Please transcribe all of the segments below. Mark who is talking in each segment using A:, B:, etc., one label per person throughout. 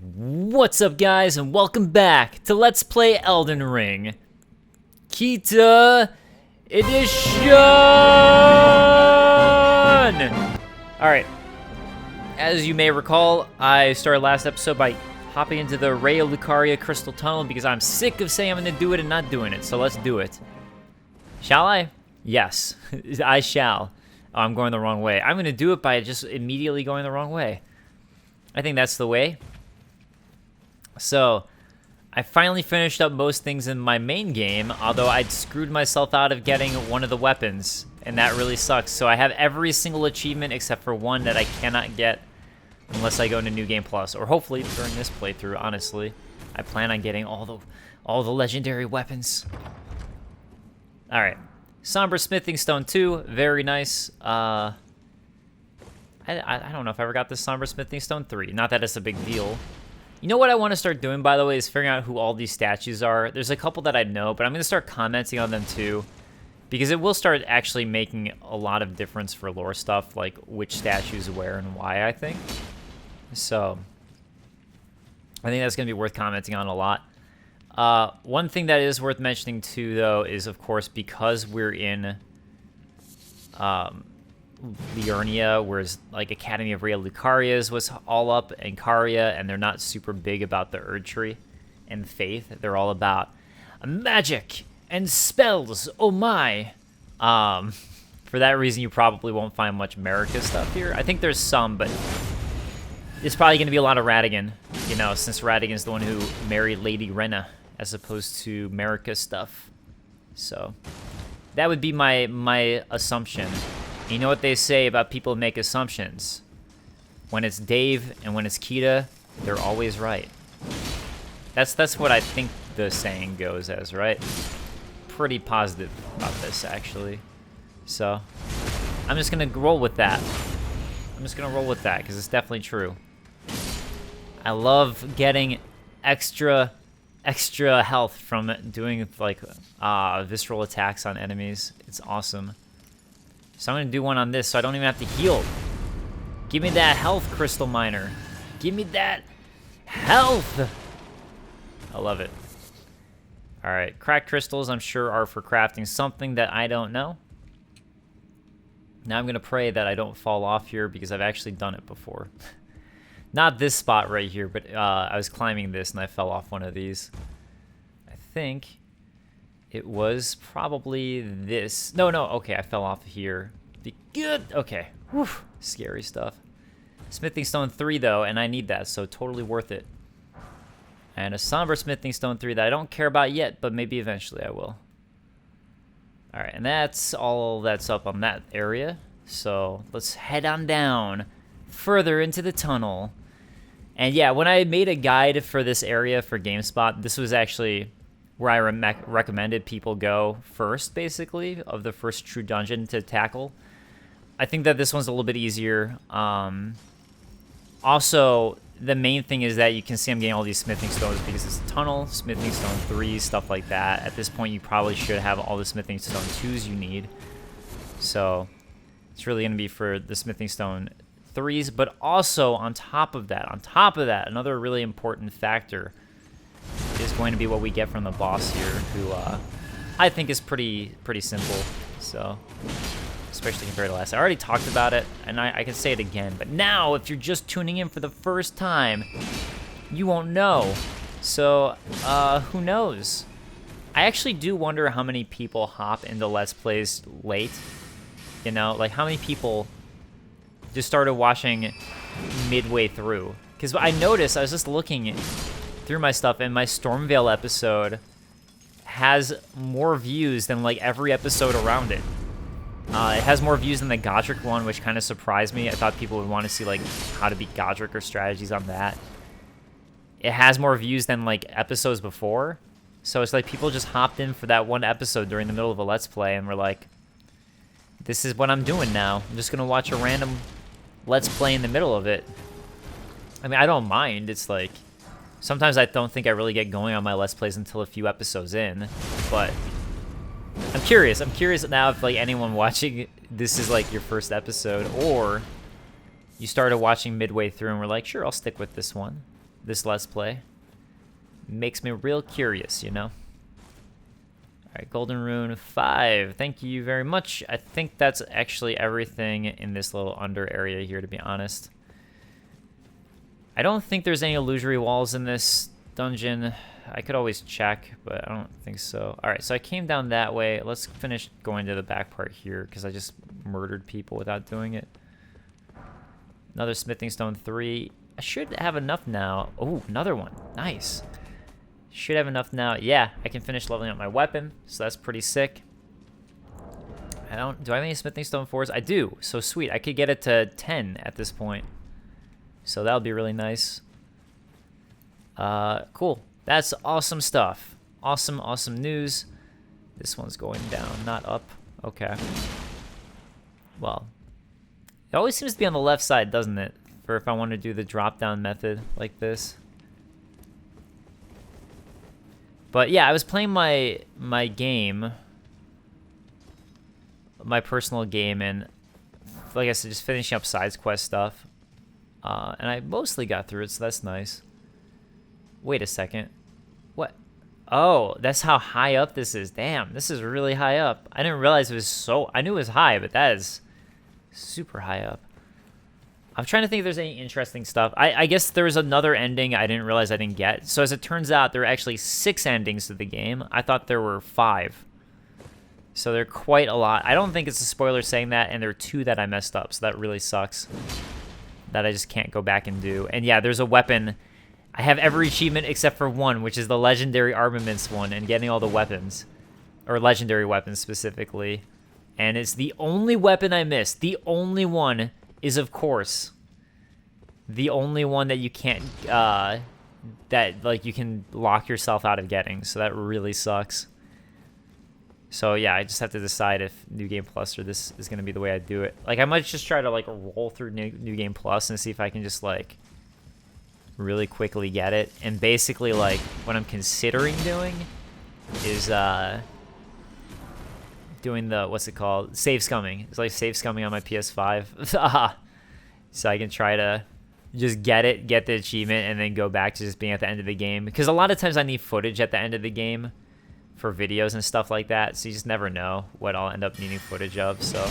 A: What's up, guys, and welcome back to Let's Play Elden Ring Kita Edition! Alright, as you may recall, I started last episode by hopping into the Ray of Lucaria Crystal Tunnel because I'm sick of saying I'm going to do it and not doing it, so let's do it. Shall I? Yes, I shall. Oh, I'm going the wrong way. I'm going to do it by just immediately going the wrong way. I think that's the way. So, I finally finished up most things in my main game, although I'd screwed myself out of getting one of the weapons, and that really sucks. So I have every single achievement except for one that I cannot get unless I go into New Game Plus, or hopefully during this playthrough, honestly. I plan on getting all the legendary weapons. Alright, Sombra Smithing Stone 2, very nice. I don't know if I ever got this Sombra Smithing Stone 3, not that it's a big deal. You know what I want to start doing, by the way, is figuring out who all these statues are. There's a couple that I know, but I'm going to start commenting on them too, because it will start actually making a lot of difference for lore stuff, like which statues where and why, I think. So, I think that's going to be worth commenting on a lot. One thing that is worth mentioning too, though, is, of course, because we're in Liurnia, whereas like Academy of Ray Lucaria's was all up, and Caria, and they're not super big about the Erd Tree and faith. They're all about magic and spells. Oh my! For that reason, you probably won't find much Marika stuff here. I think there's some, but it's probably going to be a lot of Radigan, you know, since Radigan's the one who married Lady Rena as opposed to Marika stuff. So that would be my assumption. You know what they say about people who make assumptions? When it's Dave and when it's Kita, they're always right. That's what I think the saying goes as, right? Pretty positive about this, actually. So, I'm just gonna roll with that. Because it's definitely true. I love getting extra health from doing, like, visceral attacks on enemies. It's awesome. So I'm going to do one on this so I don't even have to heal. Give me that health, Crystal Miner. Give me that health. I love it. Alright, cracked crystals I'm sure are for crafting something that I don't know. Now I'm going to pray that I don't fall off here because I've actually done it before. Not this spot right here, but I was climbing this and I fell off one of these. I think it was probably this. No, okay, I fell off here. Be good. Okay. Whew. Scary stuff. Smithing Stone 3, though, and I need that, so totally worth it. And a Sombra Smithing Stone 3 that I don't care about yet, but maybe eventually I will. Alright, and that's all that's up on that area. So let's head on down further into the tunnel. And yeah, when I made a guide for this area for GameSpot, this was actually where I recommended people go first, basically, of the first true dungeon to tackle. I think that this one's a little bit easier. Also, the main thing is that you can see I'm getting all these smithing stones because it's a tunnel, smithing stone 3, stuff like that. At this point, you probably should have all the smithing stone 2s you need. So, it's really going to be for the smithing stone 3s, but also on top of that, another really important factor is going to be what we get from the boss here, who I think is pretty simple. So, especially compared to last. I already talked about it, and I can say it again. But now, if you're just tuning in for the first time, you won't know. So, who knows? I actually do wonder how many people hop into Let's Plays late. You know, like how many people just started watching midway through. Because I noticed, I was just looking through my stuff, and my Stormveil episode has more views than like every episode around it. It has more views than the Godric one, which kind of surprised me. I thought people would want to see like how to beat Godric or strategies on that. It has more views than like episodes before, so it's like people just hopped in for that one episode during the middle of a Let's Play and were like, this is what I'm doing now. I'm just gonna watch a random Let's Play in the middle of it. I mean, I don't mind. It's like, sometimes I don't think I really get going on my Let's Plays until a few episodes in, but I'm curious. I'm curious now if like anyone watching this is like your first episode, or you started watching midway through and were like, sure, I'll stick with this one. this Let's Play. Makes me real curious, you know? Alright, Golden Rune 5. Thank you very much. I think that's actually everything in this little under area here, to be honest. I don't think there's any illusory walls in this dungeon. I could always check, but I don't think so. Alright, so I came down that way. Let's finish going to the back part here, because I just murdered people without doing it. Another Smithing Stone 3. I should have enough now. Oh, another one. Nice. Should have enough now. Yeah, I can finish leveling up my weapon, so that's pretty sick. Do I have any Smithing Stone 4s? I do. So sweet. I could get it to 10 at this point. So that would be really nice. Cool. That's awesome stuff. Awesome, awesome news. This one's going down, not up. Okay. Well, it always seems to be on the left side, doesn't it? For if I want to do the drop-down method like this. But yeah, I was playing my game, my personal game, and like I said, just finishing up sides quest stuff. And I mostly got through it, so that's nice. Wait a second. What? Oh, that's how high up this is. Damn, this is really high up. I didn't realize it was so... I knew it was high, but that is super high up. I'm trying to think if there's any interesting stuff. I guess there was another ending I didn't realize I didn't get. So as it turns out, there are actually 6 endings to the game. I thought there were 5. So they're quite a lot. I don't think it's a spoiler saying that, and there are 2 that I messed up, so that really sucks. That I just can't go back and do. And yeah, there's a weapon. I have every achievement except for one, which is the Legendary Armaments one, and getting all the weapons. Or Legendary weapons, specifically. And it's the only weapon I missed. The only one is, of course, the only one that you can't, that, like, you can lock yourself out of getting. So that really sucks. So, yeah, I just have to decide if New Game Plus or this is going to be the way I do it. Like, I might just try to, like, roll through New Game Plus and see if I can just, like, really quickly get it. And basically, like, what I'm considering doing is, doing the, what's it called? Save scumming. It's like save scumming on my PS5. So I can try to just get it, get the achievement, and then go back to just being at the end of the game. Because a lot of times I need footage at the end of the game for videos and stuff like that. So you just never know what I'll end up needing footage of. So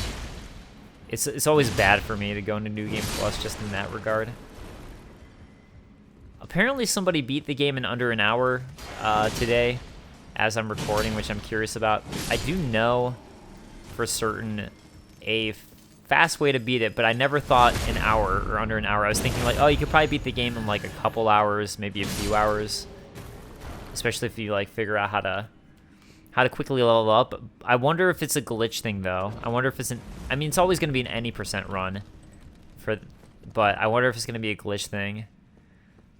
A: it's always bad for me to go into New Game Plus just in that regard. Apparently somebody beat the game in under an hour today as I'm recording, which I'm curious about. I do know for certain a fast way to beat it, but I never thought an hour or under an hour. I was thinking like, oh, you could probably beat the game in like a couple hours, maybe a few hours, especially if you like figure out how to quickly level up. I wonder if it's a glitch thing though. I wonder if it's I mean, it's always going to be an any % run but I wonder if it's going to be a glitch thing.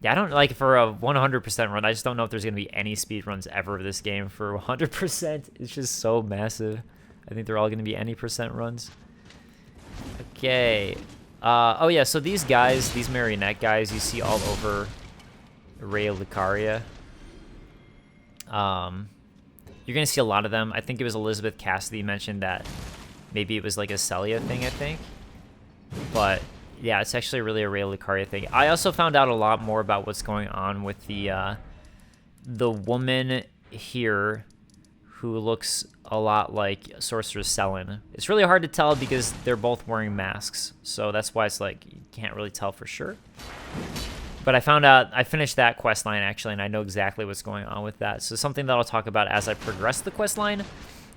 A: Yeah, I don't like for a 100% run. I just don't know if there's going to be any speed runs ever of this game for 100%. It's just so massive. I think they're all going to be any % runs. Okay. Oh yeah, so these guys, these marionette guys, you see all over Ray of Lucaria. You're going to see a lot of them. I think it was Elizabeth Cassidy mentioned that maybe it was like a Celia thing, I think. But yeah, it's actually really a Ray of Lucaria thing. I also found out a lot more about what's going on with the woman here who looks a lot like Sorceress Selene. It's really hard to tell because they're both wearing masks, so that's why it's like you can't really tell for sure. But I found out, I finished that quest line actually, and I know exactly what's going on with that. So something that I'll talk about as I progress the quest line,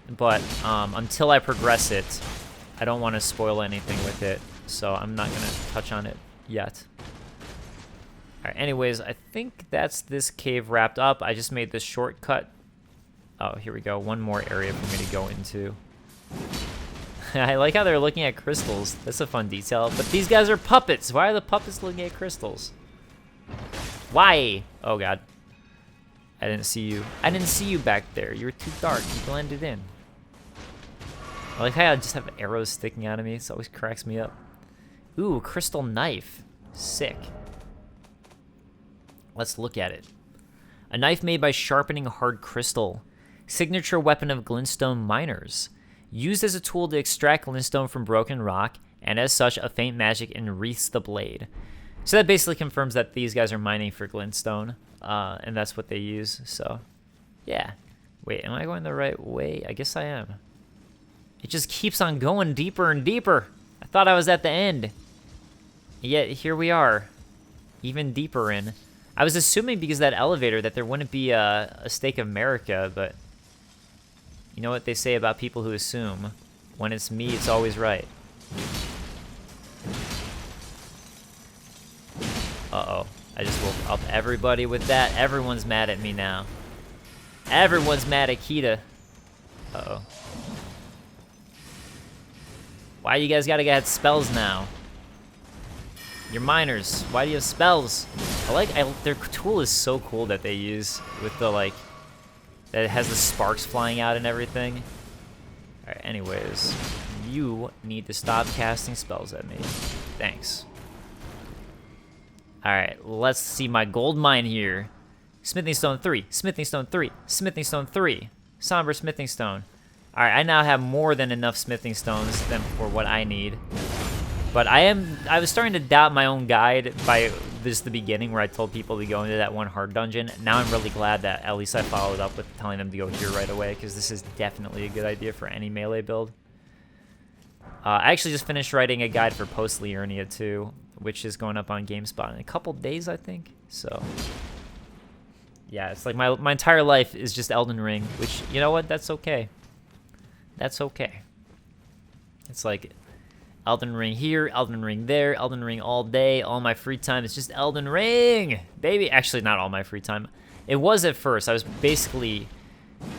A: but until I progress it, I don't want to spoil anything with it, so I'm not going to touch on it yet. All right, anyways, I think that's this cave wrapped up. I just made this shortcut. Oh, here we go. One more area for me to go into. I like how they're looking at crystals. That's a fun detail. But these guys are puppets. Why are the puppets looking at crystals? Why? Oh, God. I didn't see you. I didn't see you back there. You were too dark. You blended in. I like how I just have arrows sticking out of me. It always cracks me up. Ooh, crystal knife. Sick. Let's look at it. A knife made by sharpening hard crystal. Signature weapon of glintstone miners. Used as a tool to extract glintstone from broken rock, and as such, a faint magic enwreaths the blade. So that basically confirms that these guys are mining for glintstone, and that's what they use. So, yeah. Wait, am I going the right way? I guess I am. It just keeps on going deeper and deeper. I thought I was at the end. Yet here we are, even deeper in. I was assuming because of that elevator that there wouldn't be a Stake of America, but you know what they say about people who assume. When it's me, it's always right. Uh-oh. I just woke up everybody with that. Everyone's mad at me now. Everyone's mad at Kita. Uh-oh. Why you guys gotta get spells now? You're miners. Why do you have spells? Their tool is so cool that they use with the, like, that it has the sparks flying out and everything. Alright, anyways. You need to stop casting spells at me. Thanks. Alright, let's see my gold mine here. Smithing stone 3, smithing stone 3, smithing stone 3. Sombra smithing stone. Alright, I now have more than enough smithing stones than for what I need. But I was starting to doubt my own guide by this the beginning where I told people to go into that one hard dungeon. Now I'm really glad that at least I followed up with telling them to go here right away, because this is definitely a good idea for any melee build. I actually just finished writing a guide for post-Liurnia too, which is going up on GameSpot in a couple days, I think. So, yeah, it's like my entire life is just Elden Ring, which, you know what, that's okay. That's okay. It's like Elden Ring here, Elden Ring there, Elden Ring all day, all my free time is just Elden Ring, baby. Actually, not all my free time. It was at first. I was basically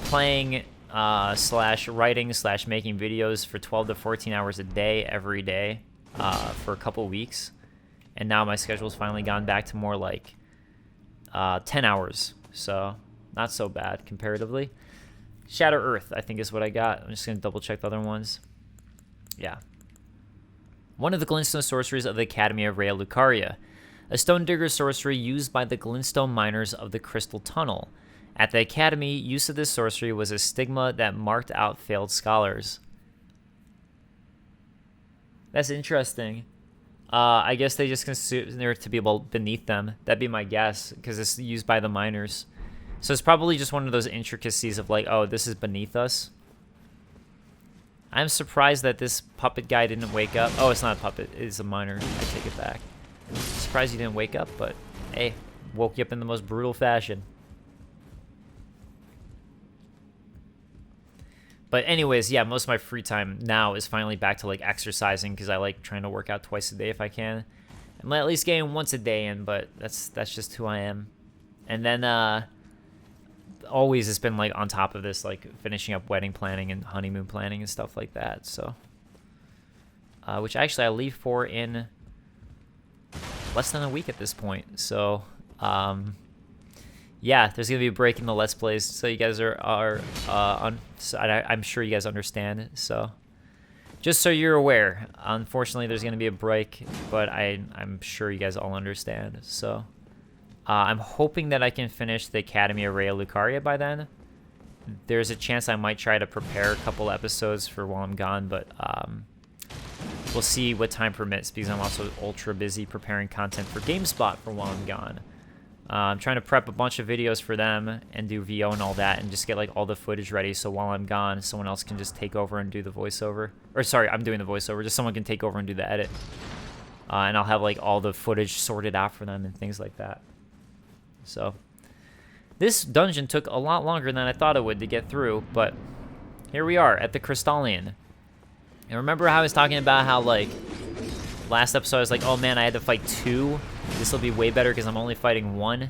A: playing slash writing slash making videos for 12 to 14 hours a day every day for a couple weeks. And now my schedule's finally gone back to more like 10 hours. So not so bad comparatively. Shatter Earth, I think, is what I got. I'm just going to double check the other ones. Yeah. One of the glintstone sorceries of the Academy of Rhea Lucaria, a stone digger sorcery used by the glintstone miners of the Crystal Tunnel. At the Academy, use of this sorcery was a stigma that marked out failed scholars. That's interesting. I guess they just consider it to be beneath them. That'd be my guess, because it's used by the miners. So it's probably just one of those intricacies of like, oh, this is beneath us. I'm surprised that this puppet guy didn't wake up. Oh, it's not a puppet. It's a miner. I take it back. Surprised he didn't wake up, but hey, woke you up in the most brutal fashion. But anyways, yeah, most of my free time now is finally back to like exercising, because I like trying to work out twice a day if I can. I'm at least getting once a day in, but that's just who I am. And then always it's been like on top of this, like finishing up wedding planning and honeymoon planning and stuff like that. So which actually I leave for in less than a week at this point. So yeah, there's gonna be a break in the Let's Plays, so you guys I'm sure you guys understand. So just so you're aware, unfortunately there's gonna be a break, but I'm sure you guys all understand. So I'm hoping that I can finish the Academy of Rhea Lucaria by then. There's a chance I might try to prepare a couple episodes for while I'm gone, but we'll see what time permits, because I'm also ultra busy preparing content for GameSpot for while I'm gone. I'm trying to prep a bunch of videos for them and do VO and all that, and just get like all the footage ready, so while I'm gone, someone else can just take over and do the voiceover. Or sorry, I'm doing the voiceover, just someone can take over and do the edit. And I'll have like all the footage sorted out for them and things like that. So this dungeon took a lot longer than I thought it would to get through, but here we are at the Crystallian. And remember how I was talking about how, like, last episode I was like, oh man, I had to fight 2. This will be way better because I'm only fighting 1.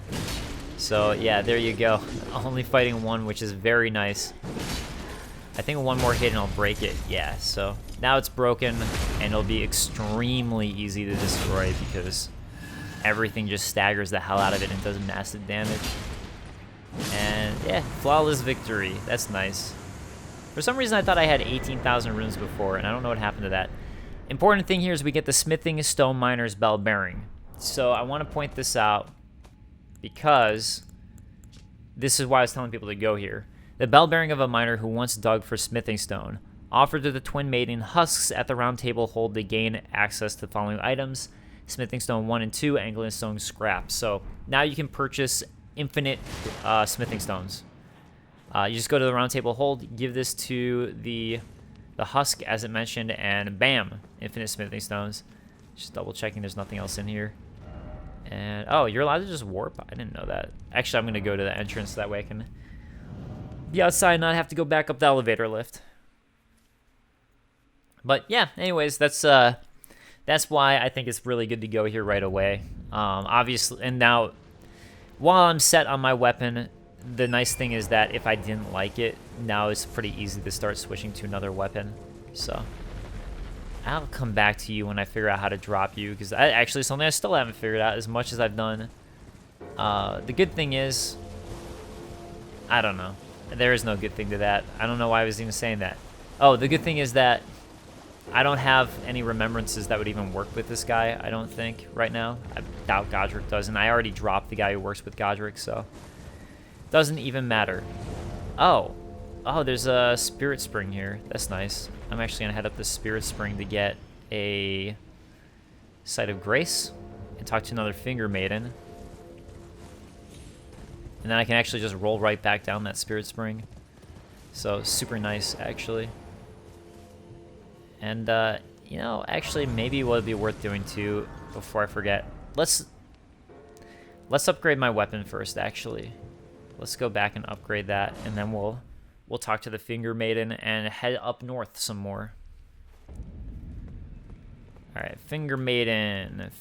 A: So yeah, there you go. Only fighting 1, which is very nice. I think one more hit and I'll break it. Yeah, so now it's broken, and it'll be extremely easy to destroy because everything just staggers the hell out of it and does massive damage. And yeah, flawless victory. That's nice. For some reason I thought I had 18,000 runes before, and I don't know what happened to that. Important thing here is we get the Smithing Stone Miner's Bell Bearing. So I want to point this out because this is why I was telling people to go here. The bell bearing of a miner who once dug for smithing stone. Offered to the Twin Maiden, husks at the round table hold to gain access to the following items: Smithing Stone 1 and 2, and Glintstone Scrap. So now you can purchase infinite Smithing Stones. You just go to the round table hold, give this to the husk, as it mentioned, and bam, infinite Smithing Stones. Just double checking there's nothing else in here. And, oh, you're allowed to just warp? I didn't know that. Actually, I'm going to go to the entrance, that way I can be outside and not have to go back up the elevator lift. But, yeah, anyways, that's why I think it's really good to go here right away. Obviously, and now, while I'm set on my weapon, the nice thing is that if I didn't like it, now it's pretty easy to start switching to another weapon. So I'll come back to you when I figure out how to drop you, because actually something I still haven't figured out as much as I've done. The good thing is, I don't know. There is no good thing to that. I don't know why I was even saying that. Oh, the good thing is that I don't have any remembrances that would even work with this guy, I don't think, right now. I doubt Godric does, and I already dropped the guy who works with Godric, so doesn't even matter. Oh, there's a Spirit Spring here. That's nice. I'm actually going to head up the Spirit Spring to get a Site of Grace and talk to another Finger Maiden. And then I can actually just roll right back down that Spirit Spring. So, super nice, actually. And, you know, actually, maybe what would be worth doing, too, before I forget. Let's upgrade my weapon first, actually. Let's go back and upgrade that, and then we'll talk to the Finger Maiden and head up north some more. All right, Finger Maiden,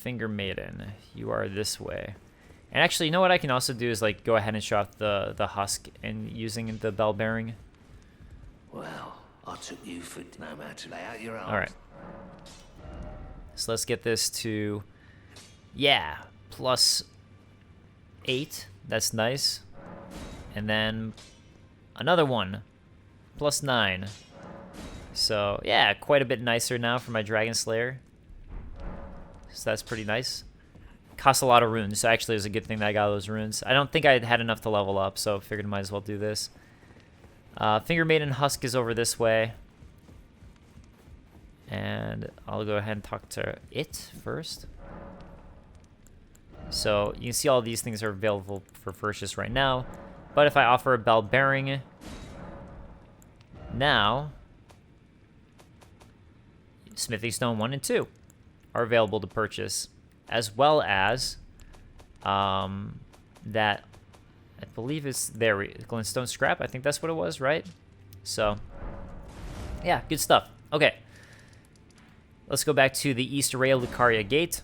A: you are this way. And actually, you know what I can also do is like go ahead and show off the husk and using the bell bearing.
B: Well, I took you for no matter. Lay out your arms.
A: All right. So let's get this to, yeah, +8. That's nice. And then another one, +9. So, yeah, quite a bit nicer now for my Dragon Slayer. So that's pretty nice. Costs a lot of runes, so actually it was a good thing that I got those runes. I don't think I had enough to level up, so figured I might as well do this. Finger Maiden Husk is over this way. And I'll go ahead and talk to it first. So, you can see all these things are available for purchase right now. But if I offer a bell bearing now, Smithing Stone 1 and 2 are available to purchase, as well as that, I believe it's there, Glintstone Scrap. I think that's what it was, right? So, yeah, good stuff. Okay, let's go back to the East Ray of Lucaria Gate.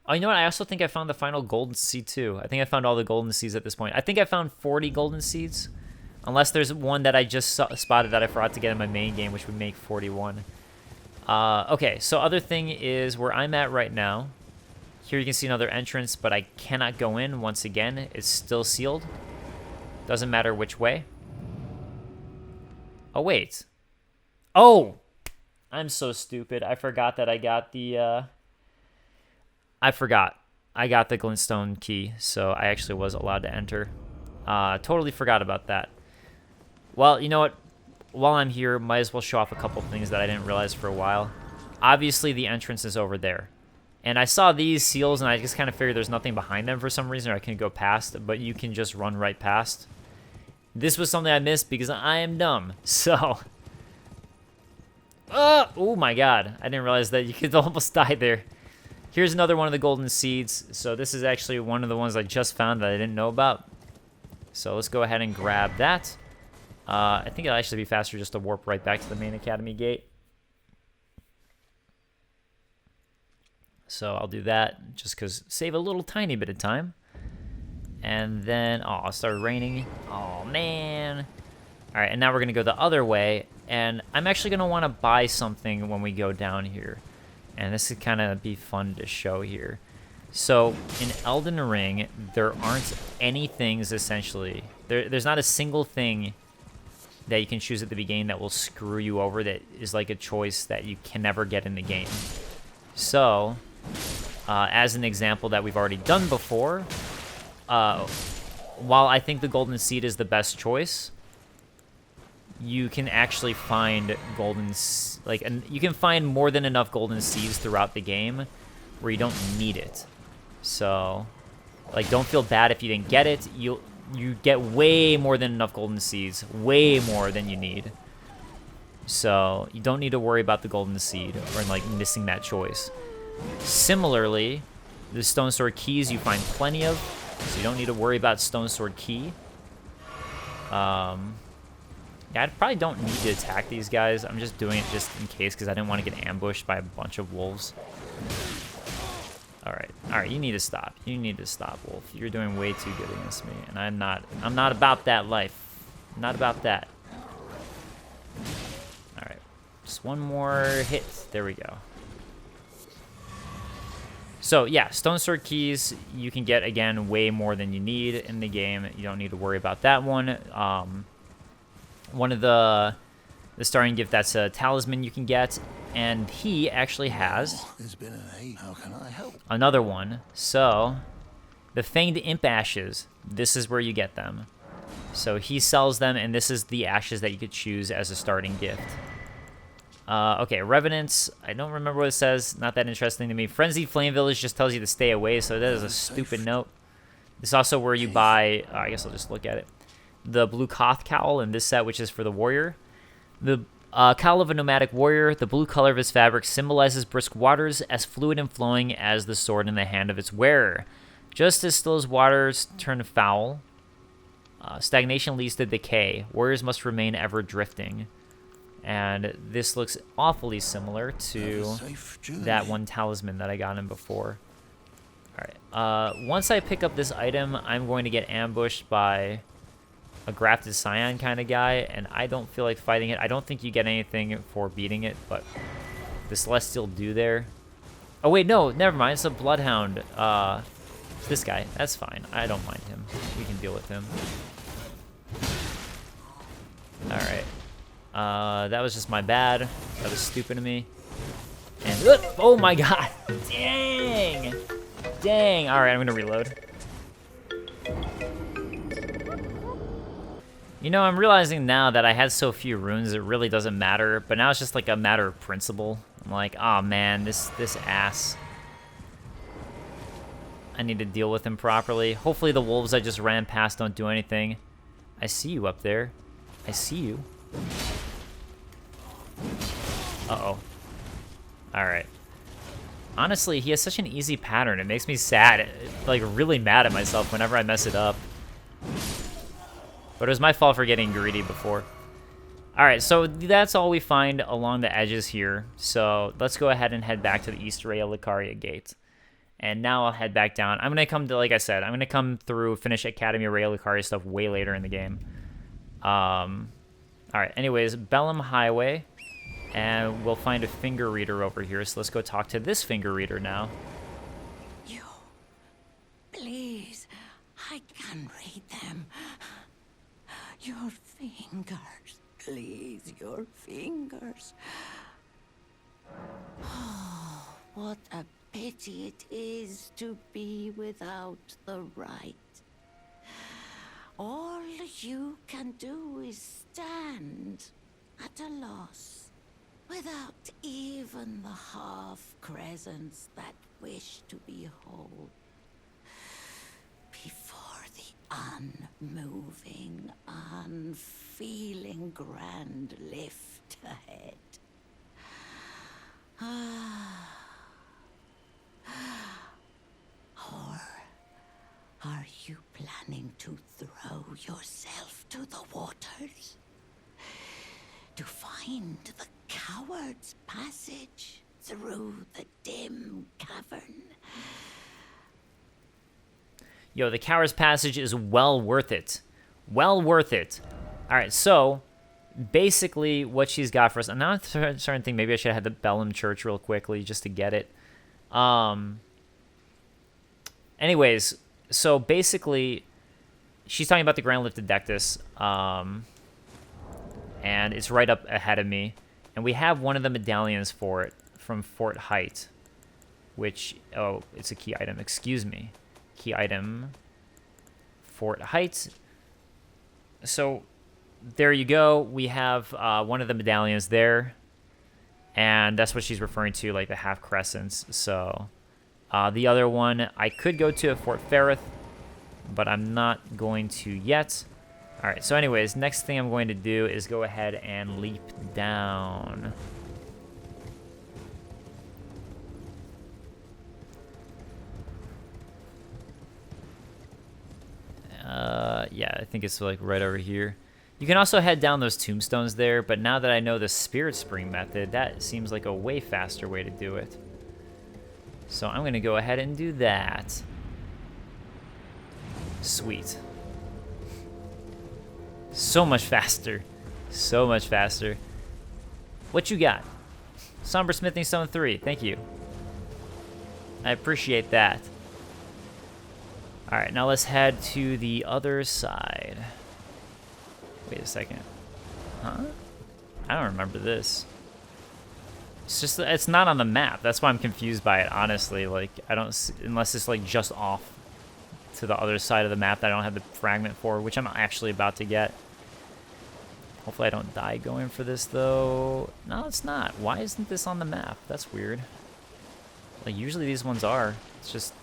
A: Oh, you know what? I also think I found the final golden seed, too. I think I found all the golden seeds at this point. I think I found 40 golden seeds. Unless there's one that I just spotted that I forgot to get in my main game, which would make 41. Okay, so other thing is where I'm at right now. Here you can see another entrance, but I cannot go in once again. It's still sealed. Doesn't matter which way. Oh, wait. Oh! I'm so stupid. I forgot that I got the... I forgot. I got the Glintstone key, so I actually was allowed to enter. Totally forgot about that. Well, you know what? While I'm here, might as well show off a couple things that I didn't realize for a while. Obviously, the entrance is over there. And I saw these seals, and I just kind of figured there's nothing behind them for some reason, or I couldn't go past, but you can just run right past. This was something I missed because I am dumb, so... oh my god, I didn't realize that you could almost die there. Here's another one of the golden seeds. So this is actually one of the ones I just found that I didn't know about. So let's go ahead and grab that. I think it'll actually be faster just to warp right back to the main academy gate. So I'll do that just because save a little tiny bit of time. And then, oh, it started raining. Oh, man. All right, and now we're going to go the other way. And I'm actually going to want to buy something when we go down here. And this could kind of be fun to show here. So, in Elden Ring, there aren't any things, essentially. There's not a single thing that you can choose at the beginning that will screw you over, that is like a choice that you can never get in the game. So, as an example that we've already done before, while I think the Golden Seed is the best choice, you can actually find you can find more than enough golden seeds throughout the game where you don't need it. So, like, don't feel bad if you didn't get it. You get way more than enough golden seeds, way more than you need. So you don't need to worry about the golden seed or like missing that choice. Similarly, the stone sword keys you find plenty of, so you don't need to worry about stone sword key. Yeah, I probably don't need to attack these guys. I'm just doing it just in case because I didn't want to get ambushed by a bunch of wolves. All right, you need to stop. You need to stop, wolf. You're doing way too good against me, and I'm not about that life. I'm not about that. All right, just one more hit. There we go. So yeah, stone sword keys you can get again way more than you need in the game. You don't need to worry about that one. One of the starting gift, that's a talisman you can get, and he actually has
B: How can I help?
A: another one. So the Fanged Imp Ashes, this is where you get them. So he sells them, and this is the ashes that you could choose as a starting gift. Okay, Revenants, I don't remember what it says. Not that interesting to me. Frenzied Flame Village just tells you to stay away, so that is a stupid note. This is also where you buy, I guess I'll just look at it, the Blue Koth Cowl in this set, which is for the warrior. The cowl of a nomadic warrior, the blue color of his fabric symbolizes brisk waters, as fluid and flowing as the sword in the hand of its wearer. Just as still as waters turn foul, stagnation leads to decay. Warriors must remain ever drifting. And this looks awfully similar to that one talisman that I got in before. Alright, once I pick up this item, I'm going to get ambushed by a grafted scion kind of guy, and I don't feel like fighting it. I don't think you get anything for beating it, but the Celestial do there. Oh wait, no, never mind, it's a Bloodhound. It's this guy, that's fine. I don't mind him. We can deal with him. Alright. That was just my bad. That was stupid of me. And, oh my god! Dang! Dang! Alright, I'm gonna reload. You know, I'm realizing now that I had so few runes, it really doesn't matter, but now it's just like a matter of principle. I'm like, oh man, this ass. I need to deal with him properly. Hopefully the wolves I just ran past don't do anything. I see you up there. I see you. Uh-oh. Alright. Honestly, he has such an easy pattern. It makes me sad. Like, really mad at myself whenever I mess it up. But it was my fault for getting greedy before. Alright, so that's all we find along the edges here. So let's go ahead and head back to the East Ray of Lucaria Gate. And now I'll head back down. I'm going to come to, like I said, I'm going to come through, finish Academy Ray of Lucaria stuff way later in the game. Alright, anyways, Bellum Highway. And we'll find a finger reader over here. So let's go talk to this finger reader now.
C: You, please, I can read them. Your fingers, please, your fingers. Oh, what a pity it is to be without the right. All you can do is stand at a loss, without even the half-crescents that wish to behold. Before the unmoving, unfeeling grand lift ahead. Or are you planning to throw yourself to the waters? To find the coward's passage through the dim cavern?
A: Yo, the Coward's Passage is well worth it. Well worth it. Alright, so basically what she's got for us, and now I'm starting to think maybe I should have had the Bellum Church real quickly just to get it. Anyways, so basically she's talking about the Grand Lift Adectus, and it's right up ahead of me. And we have one of the medallions for it from Fort Height, which, oh, it's a key item, excuse me. Key item, Fort Height. So there you go. We have one of the medallions there. And that's what she's referring to, like the half crescents. So the other one I could go to at Fort Ferrith, but I'm not going to yet. All right, so anyways, next thing I'm going to do is go ahead and leap down. Yeah, I think it's like right over here. You can also head down those tombstones there, but now that I know the Spirit Spring method, that seems like a way faster way to do it. So I'm gonna go ahead and do that. Sweet. So much faster. So much faster. What you got? Sombra Smithing Stone 3, thank you. I appreciate that. Alright, now let's head to the other side. Wait a second. Huh? I don't remember this. It's just, it's not on the map. That's why I'm confused by it, honestly. Like, I don't, unless it's like just off to the other side of the map that I don't have the fragment for, which I'm actually about to get. Hopefully I don't die going for this, though. No, it's not. Why isn't this on the map? That's weird. Like, usually these ones are. It's just,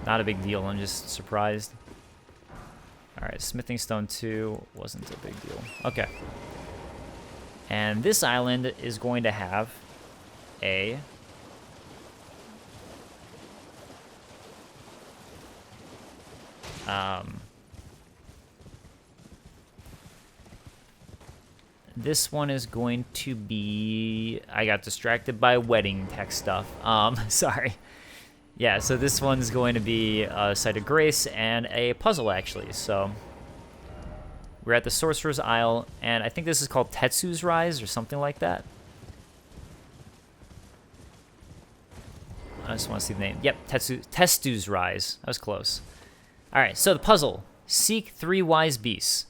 A: not a big deal. I'm just surprised. Alright, Smithing Stone 2 wasn't a big deal. Okay. And this island is going to have a... this one is going to be... I got distracted by wedding tech stuff. Sorry. Yeah, so this one's going to be a Site of Grace and a puzzle, actually. So we're at the Sorcerer's Isle, and I think this is called Tetsu's Rise or something like that. I just want to see the name. Yep, Tetsu's Rise. That was close. All right, so the puzzle. Seek 3 wise beasts.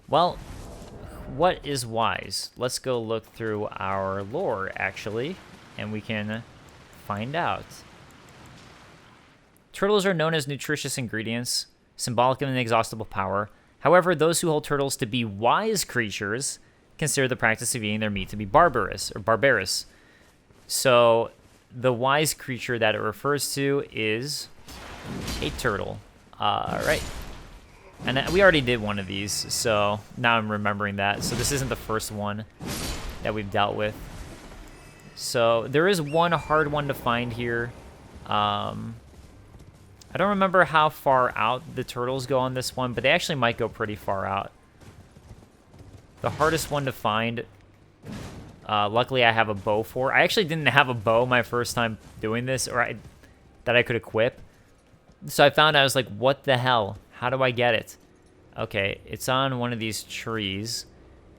A: Well, what is wise? Let's go look through our lore, actually, and we can find out. Turtles are known as nutritious ingredients, symbolic of an inexhaustible power. However, those who hold turtles to be wise creatures consider the practice of eating their meat to be barbarous. So, the wise creature that it refers to is a turtle. Right. And we already did one of these, so now I'm remembering that. So this isn't the first one that we've dealt with. So there is one hard one to find here. I don't remember how far out the turtles go on this one, but they actually might go pretty far out. The hardest one to find, luckily I have a bow for. I actually didn't have a bow my first time doing this, that I could equip. So I found, I was like, what the hell? How do I get it? Okay, it's on one of these trees,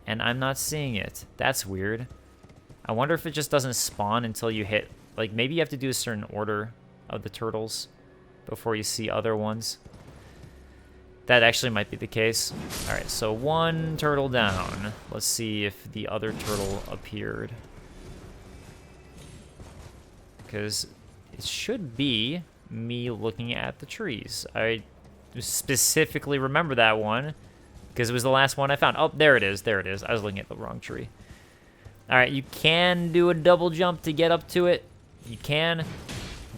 A: and I'm not seeing it. That's weird. I wonder if it just doesn't spawn until you hit, like, maybe you have to do a certain order of the turtles before you see other ones. That actually might be the case. All right, so one turtle down. Let's see if the other turtle appeared. Because it should be me looking at the trees. I specifically remember that one because it was the last one I found. Oh, there it is. There it is. I was looking at the wrong tree. All right, you can do a double jump to get up to it. You can,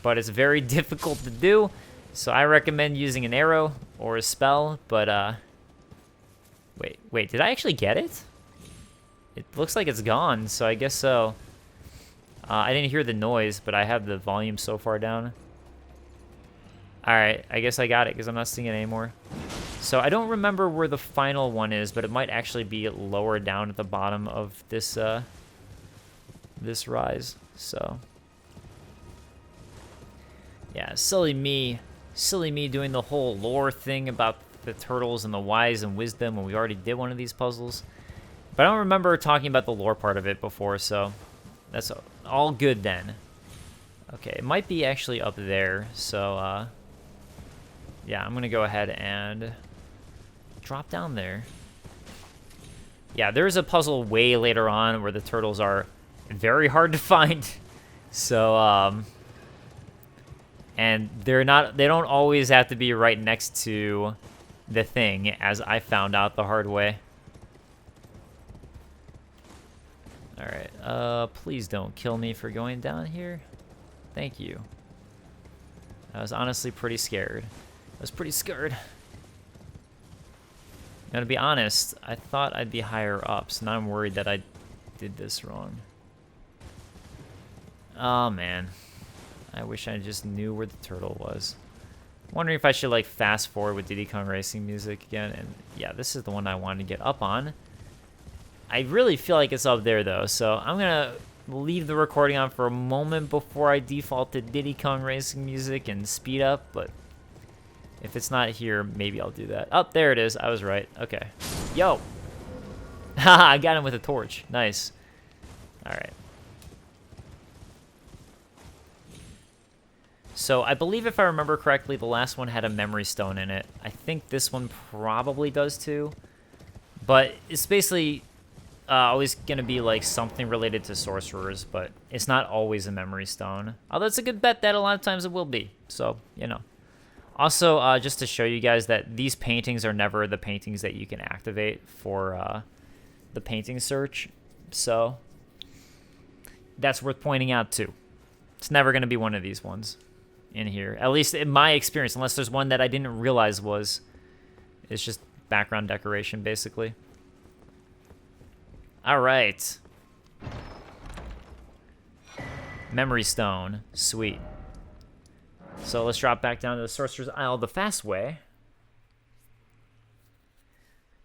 A: but it's very difficult to do. So I recommend using an arrow or a spell, but wait, did I actually get it? It looks like it's gone, so I guess so. I didn't hear the noise, but I have the volume so far down. Alright, I guess I got it because I'm not seeing it anymore. So I don't remember where the final one is, but it might actually be lower down at the bottom of this this rise. So yeah, silly me doing the whole lore thing about the turtles and the wise and wisdom when we already did one of these puzzles. But I don't remember talking about the lore part of it before, so that's all good then. Okay, it might be actually up there, so yeah, I'm gonna go ahead and drop down there. Yeah, there's a puzzle way later on where the turtles are very hard to find. So and they don't always have to be right next to the thing, as I found out the hard way. Alright, please don't kill me for going down here. Thank you. I was honestly pretty scared. I was pretty scared. Now, to be honest, I thought I'd be higher up, so now I'm worried that I did this wrong. Oh, man. I wish I just knew where the turtle was. Wondering if I should, like, fast forward with Diddy Kong Racing music again. And, yeah, this is the one I wanted to get up on. I really feel like it's up there, though, so I'm going to leave the recording on for a moment before I default to Diddy Kong Racing music and speed up, but if it's not here, maybe I'll do that. Oh, there it is. I was right. Okay. Yo! Haha, I got him with a torch. Nice. Alright. So, I believe if I remember correctly, the last one had a memory stone in it. I think this one probably does too. But it's basically always going to be like something related to sorcerers, but it's not always a memory stone. Although it's a good bet that a lot of times it will be. So, you know. Also, just to show you guys that these paintings are never the paintings that you can activate for the painting search. So, that's worth pointing out too. It's never going to be one of these ones in here. At least in my experience, unless there's one that I didn't realize was. It's just background decoration, basically. Alright. Memory stone. Sweet. So let's drop back down to the Sorcerer's Isle the fast way.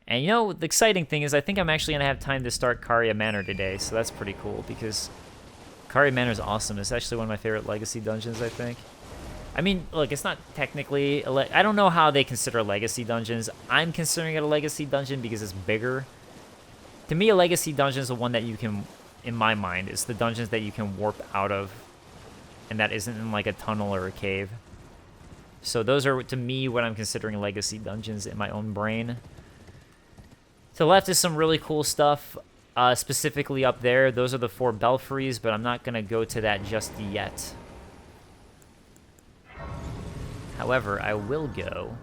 A: And you know, the exciting thing is I think I'm actually going to have time to start Caria Manor today, so that's pretty cool, because Caria Manor is awesome. It's actually one of my favorite legacy dungeons, I think. I mean, look, it's not technically... I don't know how they consider legacy dungeons. I'm considering it a legacy dungeon because it's bigger. To me, a legacy dungeon is the one that you can, in my mind, is the dungeons that you can warp out of, and that isn't in like a tunnel or a cave. So those are, to me, what I'm considering legacy dungeons in my own brain. To the left is some really cool stuff, specifically up there. Those are the 4 belfries, but I'm not going to go to that just yet. However, I will go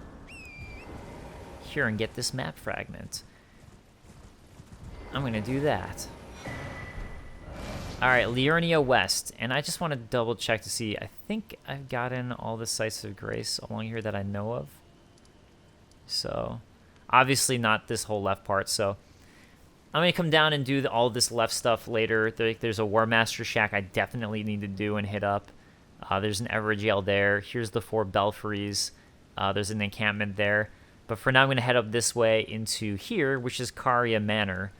A: here and get this map fragment. I'm going to do that. Alright, Liurnia West. And I just want to double check to see. I think I've gotten all the sites of grace along here that I know of. So, obviously not this whole left part. So, I'm going to come down and do all this left stuff later. There's a War Master Shack I definitely need to do and hit up. There's an Everjail there. Here's the 4 belfries. There's an encampment there. But for now, I'm going to head up this way into here, which is Caria Manor.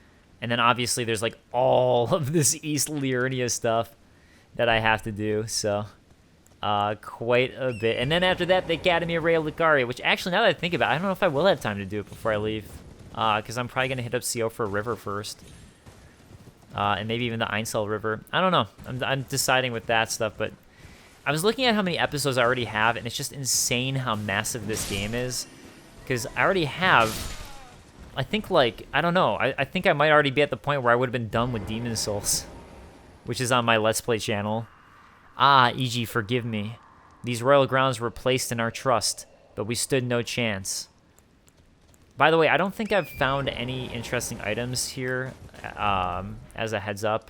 A: And then obviously there's like all of this East Liurnia stuff that I have to do. So, quite a bit. And then after that, the Academy of Lucaria, which actually, now that I think about it, I don't know if I will have time to do it before I leave. Because I'm probably going to hit up Seofor River first. And maybe even the Einsel River. I don't know. I'm deciding with that stuff, but... I was looking at how many episodes I already have, and it's just insane how massive this game is. Because I already have, I think, like, I don't know. I think I might already be at the point where I would have been done with Demon Souls, which is on my Let's Play channel. Ah, EG, forgive me. These royal grounds were placed in our trust, but we stood no chance. By the way, I don't think I've found any interesting items here, as a heads up,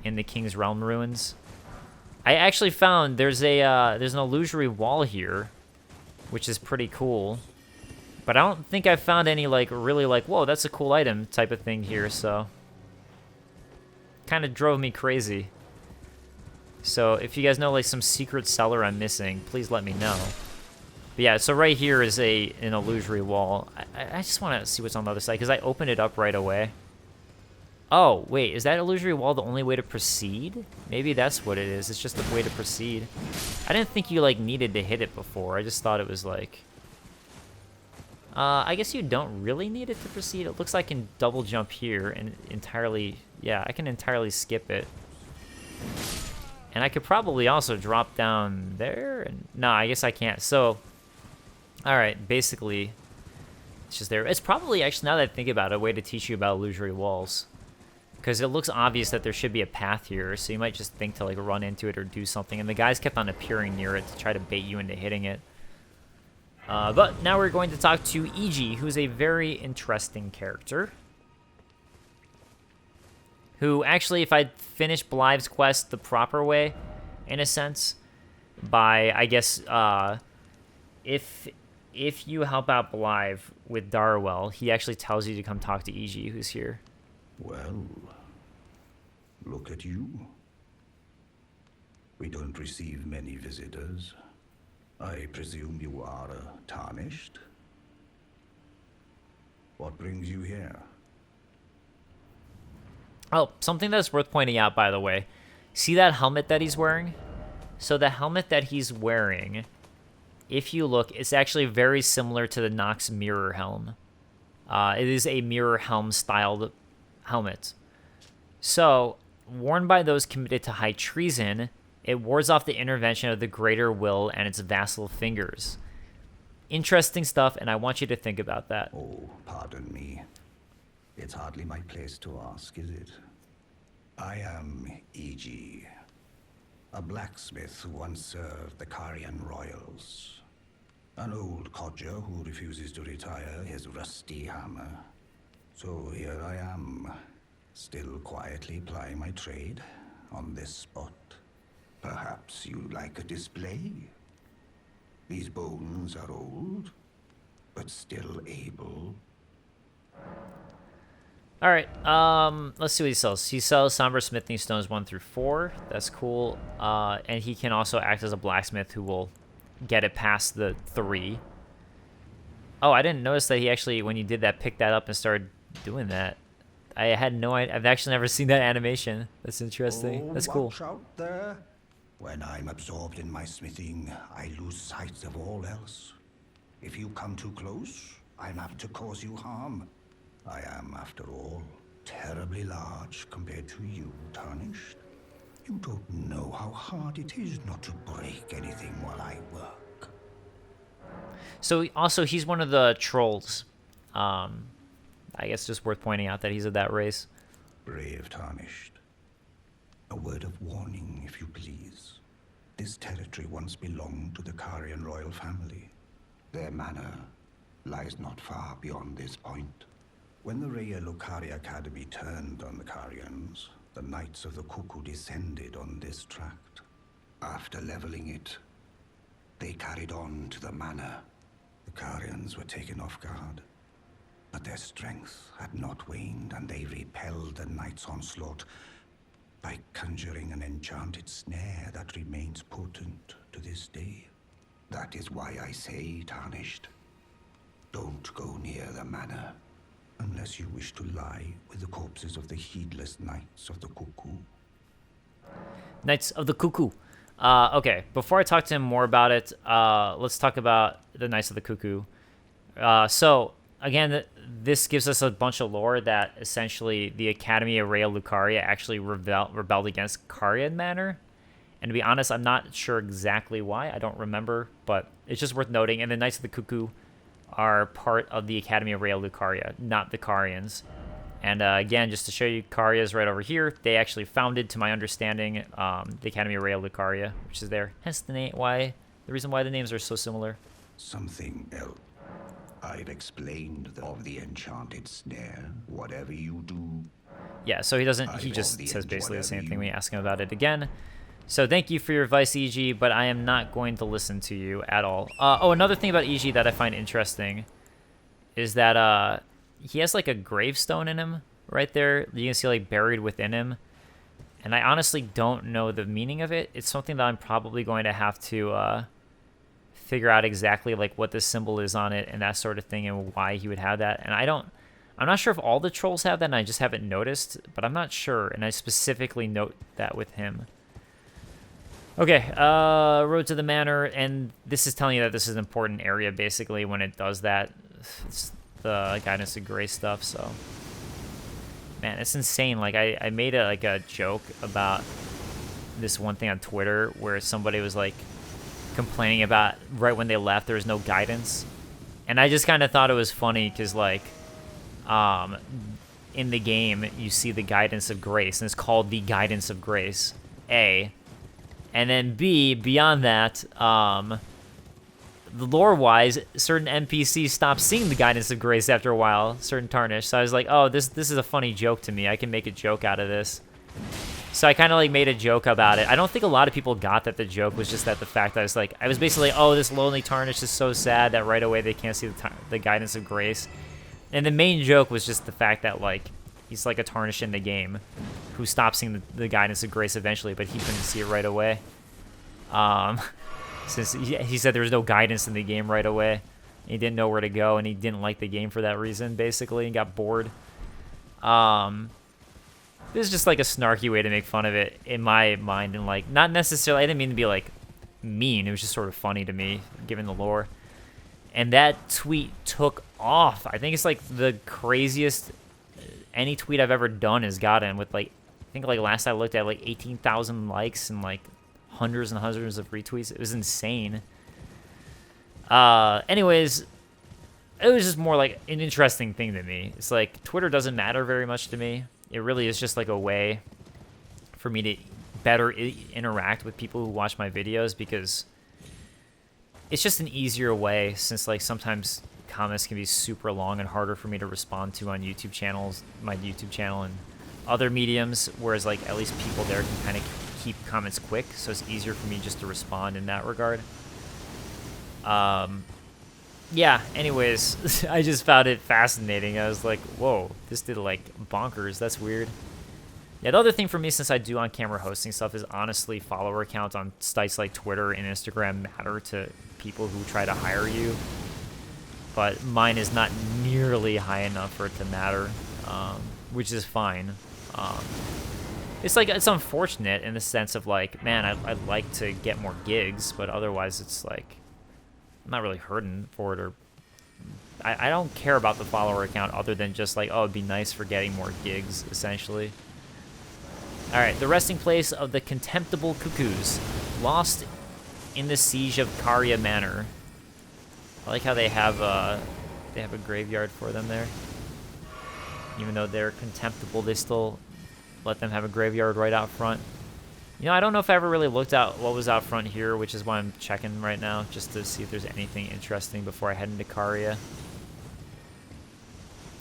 A: in the King's Realm ruins. I actually found there's an illusory wall here, which is pretty cool. But I don't think I found any, like, really, like, whoa, that's a cool item type of thing here, so... kind of drove me crazy. So, if you guys know, like, some secret cellar I'm missing, please let me know. But yeah, so right here is an illusory wall. I just want to see what's on the other side, because I opened it up right away. Oh, wait, is that illusory wall the only way to proceed? Maybe that's what it is. It's just a way to proceed. I didn't think you, like, needed to hit it before. I just thought it was, like... I guess you don't really need it to proceed. It looks like I can double jump here and entirely... Yeah, I can entirely skip it. And I could probably also drop down there. And no, I guess I can't. So, alright, basically, it's just there. It's probably, actually, now that I think about it, a way to teach you about illusory walls. Because it looks obvious that there should be a path here, so you might just think to, like, run into it or do something. And the guys kept on appearing near it to try to bait you into hitting it. But now we're going to talk to Iji, who's a very interesting character. Who, actually, if I finish Blythe's quest the proper way, in a sense, by, I guess, if you help out Blythe with Darwell, he actually tells you to come talk to Iji, who's here.
D: Well, look at you. We don't receive many visitors. I presume you are tarnished? What brings you here?
A: Oh, something that's worth pointing out, by the way. See that helmet that he's wearing? So the helmet that he's wearing, if you look, it's actually very similar to the Nox mirror helm. It is a mirror helm styled helmet. So, worn by those committed to high treason, it wards off the intervention of the greater will and its vassal fingers. Interesting stuff, and I want you to think about that.
D: Oh, pardon me. It's hardly my place to ask, is it? I am E.G., a blacksmith who once served the Carian royals. An old codger who refuses to retire his rusty hammer. So here I am, still quietly plying my trade on this spot. Perhaps you'd like a display? These bones are old, but still able.
A: All right, let's see what he sells. He sells Sombra smithing stones 1 through 4. That's cool. And he can also act as a blacksmith who will get it past the 3. Oh, I didn't notice that he actually, when you did that, picked that up and started doing that. I had no idea. I've actually never seen that animation. That's interesting. That's cool.
D: Watch out there. When I'm absorbed in my smithing, I lose sight of all else. If you come too close, I'm apt to cause you harm. I am, after all, terribly large compared to you, Tarnished. You don't know how hard it is not to break anything while I work.
A: So, also, he's one of the trolls. I guess just worth pointing out that he's of that race.
D: Brave Tarnished. A word of warning, if you please. This territory once belonged to the Carian royal family. Their manor lies not far beyond this point. When the Raya Lucaria Academy turned on the Carians, the Knights of the Cuckoo descended on this tract. After leveling it, they carried on to the manor. The Carians were taken off guard, but their strength had not waned, and they repelled the Knights' onslaught by conjuring an enchanted snare that remains potent to this day. That is why I say, Tarnished, don't go near the manor, unless you wish to lie with the corpses of the heedless Knights of the Cuckoo.
A: Knights of the Cuckoo. Okay, before I talk to him more about it, let's talk about the Knights of the Cuckoo. So, again, this gives us a bunch of lore that essentially the Academy of Raya Lucaria actually rebelled against Caria Manor. And to be honest, I'm not sure exactly why. I don't remember, but it's just worth noting. And the Knights of the Cuckoo are part of the Academy of Raya Lucaria, not the Carians. And again, just to show you, Caria is right over here. They actually founded, to my understanding, the Academy of Raya Lucaria, which is there. Hence the name, the reason why the names are so similar.
D: Something else. I've explained of the enchanted snare. Whatever you do.
A: Yeah, so he doesn't. He just says basically the same thing when you ask him about it again. So thank you for your advice, EG, but I am not going to listen to you at all. Oh, another thing about EG that I find interesting is that he has like a gravestone in him right there. You can see like buried within him. And I honestly don't know the meaning of it. It's something that I'm probably going to have to figure out exactly like what the symbol is on it and that sort of thing and why he would have that. And I'm not sure if all the trolls have that and I just haven't noticed, but I'm not sure. And I specifically note that with him. Okay, road to the manor, and this is telling you that this is an important area, basically, when it does that. It's the Guidance of Grace stuff, so. Man, it's insane. Like, I made a joke about this one thing on Twitter where somebody was, like, complaining about right when they left there was no guidance. And I just kind of thought it was funny because, like, in the game, you see the Guidance of Grace, and it's called the Guidance of Grace, A. And then B, beyond that, the lore-wise, certain NPCs stop seeing the guidance of grace after a while, certain tarnish. So I was like, oh, this is a funny joke to me. I can make a joke out of this. So I kind of like made a joke about it. I don't think a lot of people got that the joke was just that the fact that I was basically, oh, this lonely tarnish is so sad that right away they can't see the guidance of grace. And the main joke was just the fact that like he's like a tarnish in the game who stops seeing the guidance of grace eventually, but he couldn't see it right away. Since he said there was no guidance in the game right away. He didn't know where to go, and he didn't like the game for that reason, basically, and got bored. This is just like a snarky way to make fun of it in my mind, and like not necessarily. I didn't mean to be like mean. It was just sort of funny to me, given the lore. And that tweet took off. I think it's like the craziest any tweet I've ever done has gotten, with like I think like last I looked at like 18,000 likes and like hundreds and hundreds of retweets. It was insane. Anyways, it was just more like an interesting thing to me. It's like Twitter doesn't matter very much to me. It really is just like a way for me to better interact with people who watch my videos, because it's just an easier way, since like sometimes comments can be super long and harder for me to respond to on YouTube channels, my YouTube channel and other mediums, whereas like at least people there can kind of keep comments quick, so it's easier for me just to respond in that regard. Yeah, anyways, I just found it fascinating. I was like, whoa, this did like bonkers. That's weird. Yeah, the other thing for me, since I do on-camera hosting stuff, is honestly follower count on sites like Twitter and Instagram matter to people who try to hire you. But mine is not nearly high enough for it to matter, which is fine. It's like, it's unfortunate in the sense of like, man, I'd like to get more gigs, but otherwise it's like, I'm not really hurting for it, or I don't care about the follower account other than just like, oh, it'd be nice for getting more gigs, essentially. Alright, the resting place of the contemptible Cuckoos, lost in the siege of Caria Manor. I like how they have a graveyard for them there. Even though they're contemptible, they still let them have a graveyard right out front. You know, I don't know if I ever really looked at what was out front here, which is why I'm checking right now, just to see if there's anything interesting before I head into Caria.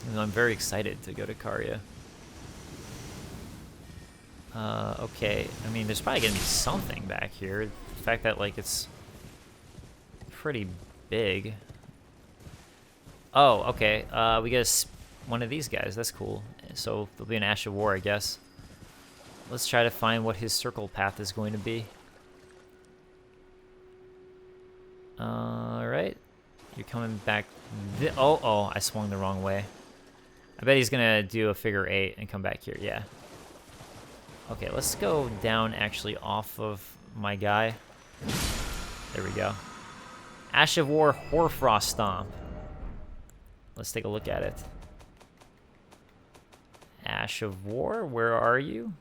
A: And I'm very excited to go to Caria. Okay, I mean, there's probably gonna be something back here. The fact that, like, it's pretty big. Oh, okay, we get one of these guys. That's cool. So there'll be an Ash of War, I guess. Let's try to find what his circle path is going to be. Alright. You're coming back. Oh, I swung the wrong way. I bet he's going to do a figure 8 and come back here. Yeah. Okay, let's go down actually off of my guy. There we go. Ash of War Hoarfrost Stomp. Let's take a look at it. Ash of War, where are you?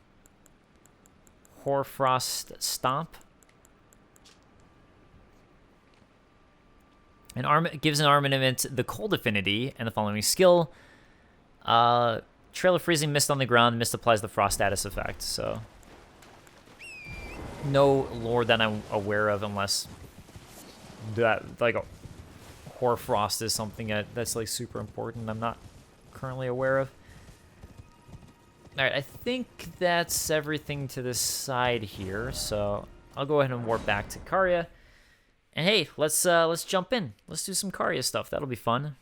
A: Hoarfrost Stomp. Gives an armament the cold affinity and the following skill. Trail of freezing mist on the ground. Mist applies the frost status effect. So no lore that I'm aware of, unless that like a Hoarfrost is something that's like super important. I'm not currently aware of. Alright, I think that's everything to this side here, so I'll go ahead and warp back to Caria. And hey, let's jump in. Let's do some Caria stuff. That'll be fun.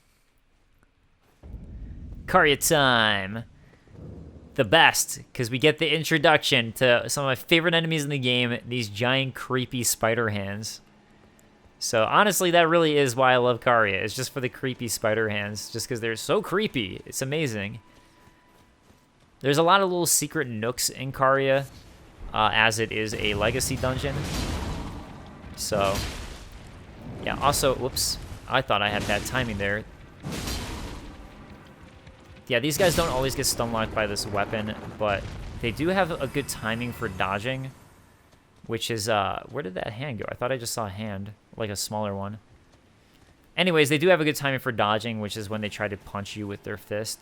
A: Caria time. The best, because we get the introduction to some of my favorite enemies in the game, these giant creepy spider hands. So honestly, that really is why I love Caria. It's just for the creepy spider hands, just because they're so creepy. It's amazing. There's a lot of little secret nooks in Caria, as it is a legacy dungeon. So, yeah, also, whoops, I thought I had bad timing there. Yeah, these guys don't always get stun locked by this weapon, but they do have a good timing for dodging, which is, where did that hand go? I thought I just saw a hand, like a smaller one. Anyways, they do have a good timing for dodging, which is when they try to punch you with their fist.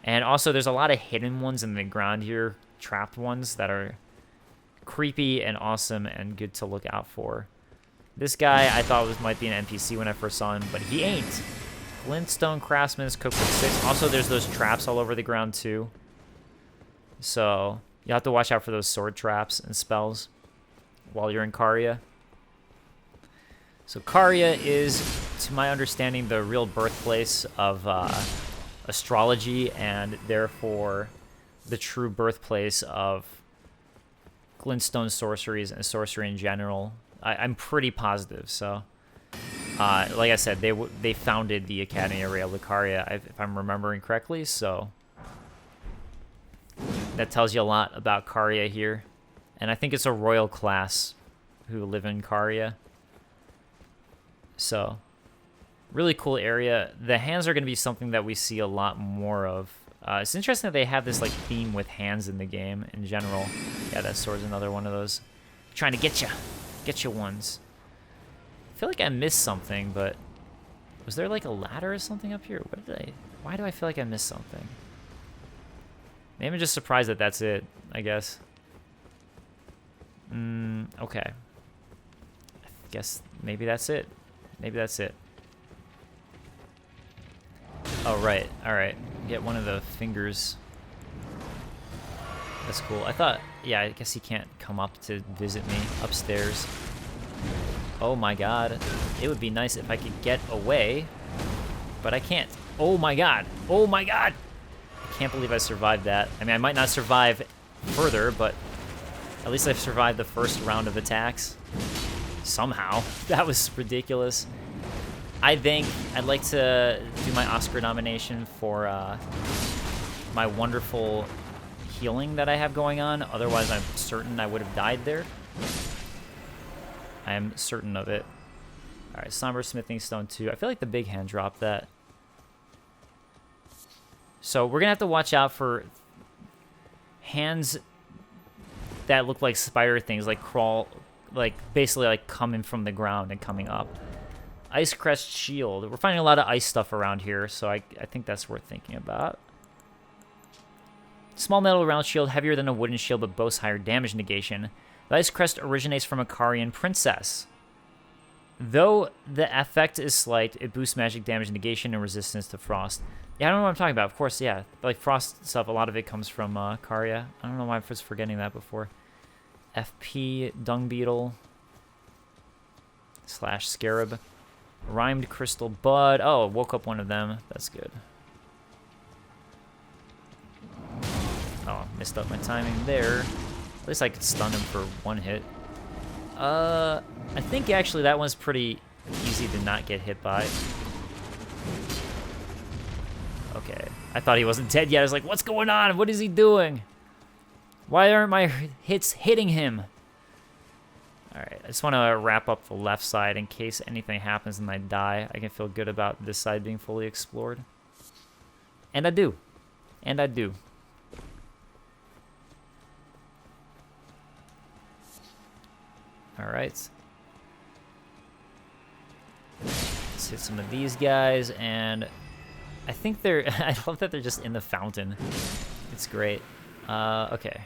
A: And also, there's a lot of hidden ones in the ground here, trapped ones that are creepy and awesome and good to look out for. This guy I thought might be an NPC when I first saw him, but he ain't. Glintstone Craftsman is cooked with 6. Also, there's those traps all over the ground too. So you have to watch out for those sword traps and spells while you're in Caria. So Caria is, to my understanding, the real birthplace of astrology, and therefore the true birthplace of glintstone sorceries and sorcery in general. I'm pretty positive. So, like I said, they founded the Academy of Real Lucaria, if I'm remembering correctly. So that tells you a lot about Caria here, and I think it's a royal class who live in Caria. So, really cool area. The hands are going to be something that we see a lot more of. It's interesting that they have this like theme with hands in the game in general. Yeah, that sword's another one of those. Trying to get you ones. I feel like I missed something, but was there like a ladder or something up here? Why do I feel like I missed something? Maybe I'm just surprised that that's it, I guess. Okay. I guess maybe that's it. Maybe that's it. Oh, right. Alright. Get one of the fingers. That's cool. I thought... Yeah, I guess he can't come up to visit me upstairs. Oh my god. It would be nice if I could get away. But I can't. Oh my god. Oh my god! I can't believe I survived that. I mean, I might not survive further, but... At least I've survived the first round of attacks. Somehow. That was ridiculous. I think I'd like to do my Oscar nomination for my wonderful healing that I have going on. Otherwise, I'm certain I would have died there. I am certain of it. Alright, Sombra Smithing Stone 2. I feel like the big hand dropped that. So we're going to have to watch out for hands that look like spider things, like crawl... like basically like coming from the ground and coming up. Ice Crest Shield. We're finding a lot of ice stuff around here, so I think that's worth thinking about. Small metal round shield, heavier than a wooden shield, but boasts higher damage negation. The Ice Crest originates from a Carian princess. Though the effect is slight, it boosts magic damage negation and resistance to frost. Yeah, I don't know what I'm talking about. Of course, yeah. Like frost stuff, a lot of it comes from Caria. I don't know why I was forgetting that before. FP, Dung Beetle, / Scarab, Rhymed Crystal Bud. Oh, woke up one of them. That's good. Oh, missed up my timing there. At least I could stun him for one hit. I think actually that one's pretty easy to not get hit by. Okay, I thought he wasn't dead yet. I was like, what's going on? What is he doing? Why aren't my hits hitting him? Alright, I just want to wrap up the left side in case anything happens and I die. I can feel good about this side being fully explored. And I do. And I do. Alright. Let's hit some of these guys, and I think they're... I love that they're just in the fountain. It's great. Okay.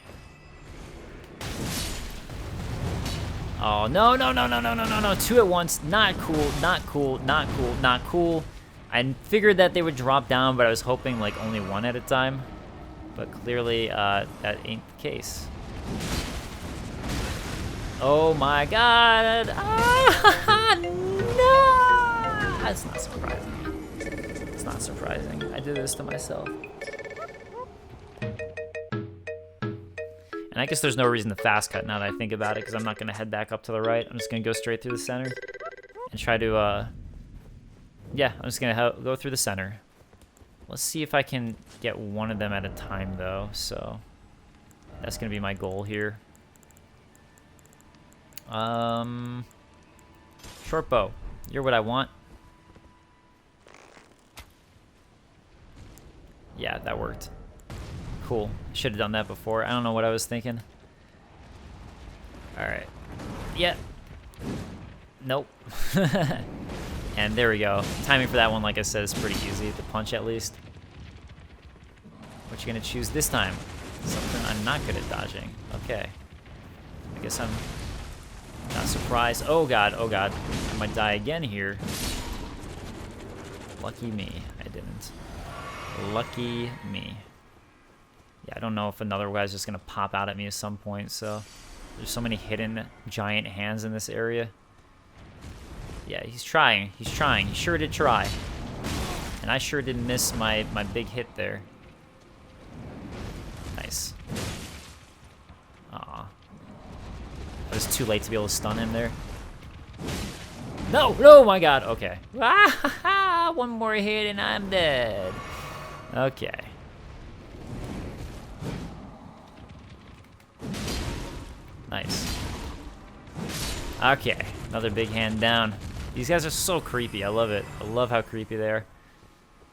A: Oh, no, no, no, no, no, no, no, no. 2 at once. Not cool, not cool, not cool, not cool. I figured that they would drop down, but I was hoping, like, only 1 at a time. But clearly, that ain't the case. Oh, my God. Ah, no. That's not surprising. It's not surprising. I did this to myself. And I guess there's no reason to fast cut now that I think about it, because I'm not going to head back up to the right. I'm just going to go straight through the center and try to, yeah, I'm just going to go through the center. Let's see if I can get one of them at a time, though. So that's going to be my goal here. Short bow. You're what I want. Yeah, that worked. Cool. Should have done that before. I don't know what I was thinking. Alright. Yeah. Nope. And there we go. Timing for that one, like I said, is pretty easy. The punch, at least. What you gonna choose this time? Something I'm not good at dodging. Okay. I guess I'm Not surprised. Oh god, oh god. I might die again here. Lucky me, I didn't. Lucky me. Yeah, I don't know if another guy's just gonna pop out at me at some point, so... There's so many hidden giant hands in this area. Yeah, he's trying. He's trying. He sure did try. And I sure did miss my big hit there. Nice. Aw. I was too late to be able to stun him there. No! No, my god! Okay. Ah, one more hit and I'm dead. Okay. Nice. Okay, another big hand down. These guys are so creepy. I love it. I love how creepy they are.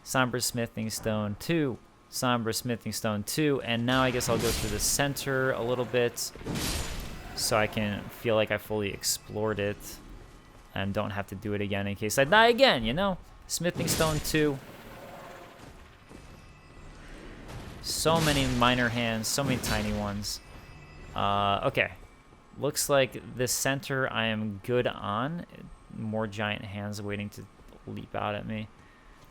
A: Sombra Smithing Stone 2. Sombra Smithing Stone 2. And now I guess I'll go through the center a little bit so I can feel like I fully explored it and don't have to do it again in case I die again, you know? Smithing Stone 2. So many minor hands, so many tiny ones. Okay. Looks like this center I am good on. More giant hands waiting to leap out at me.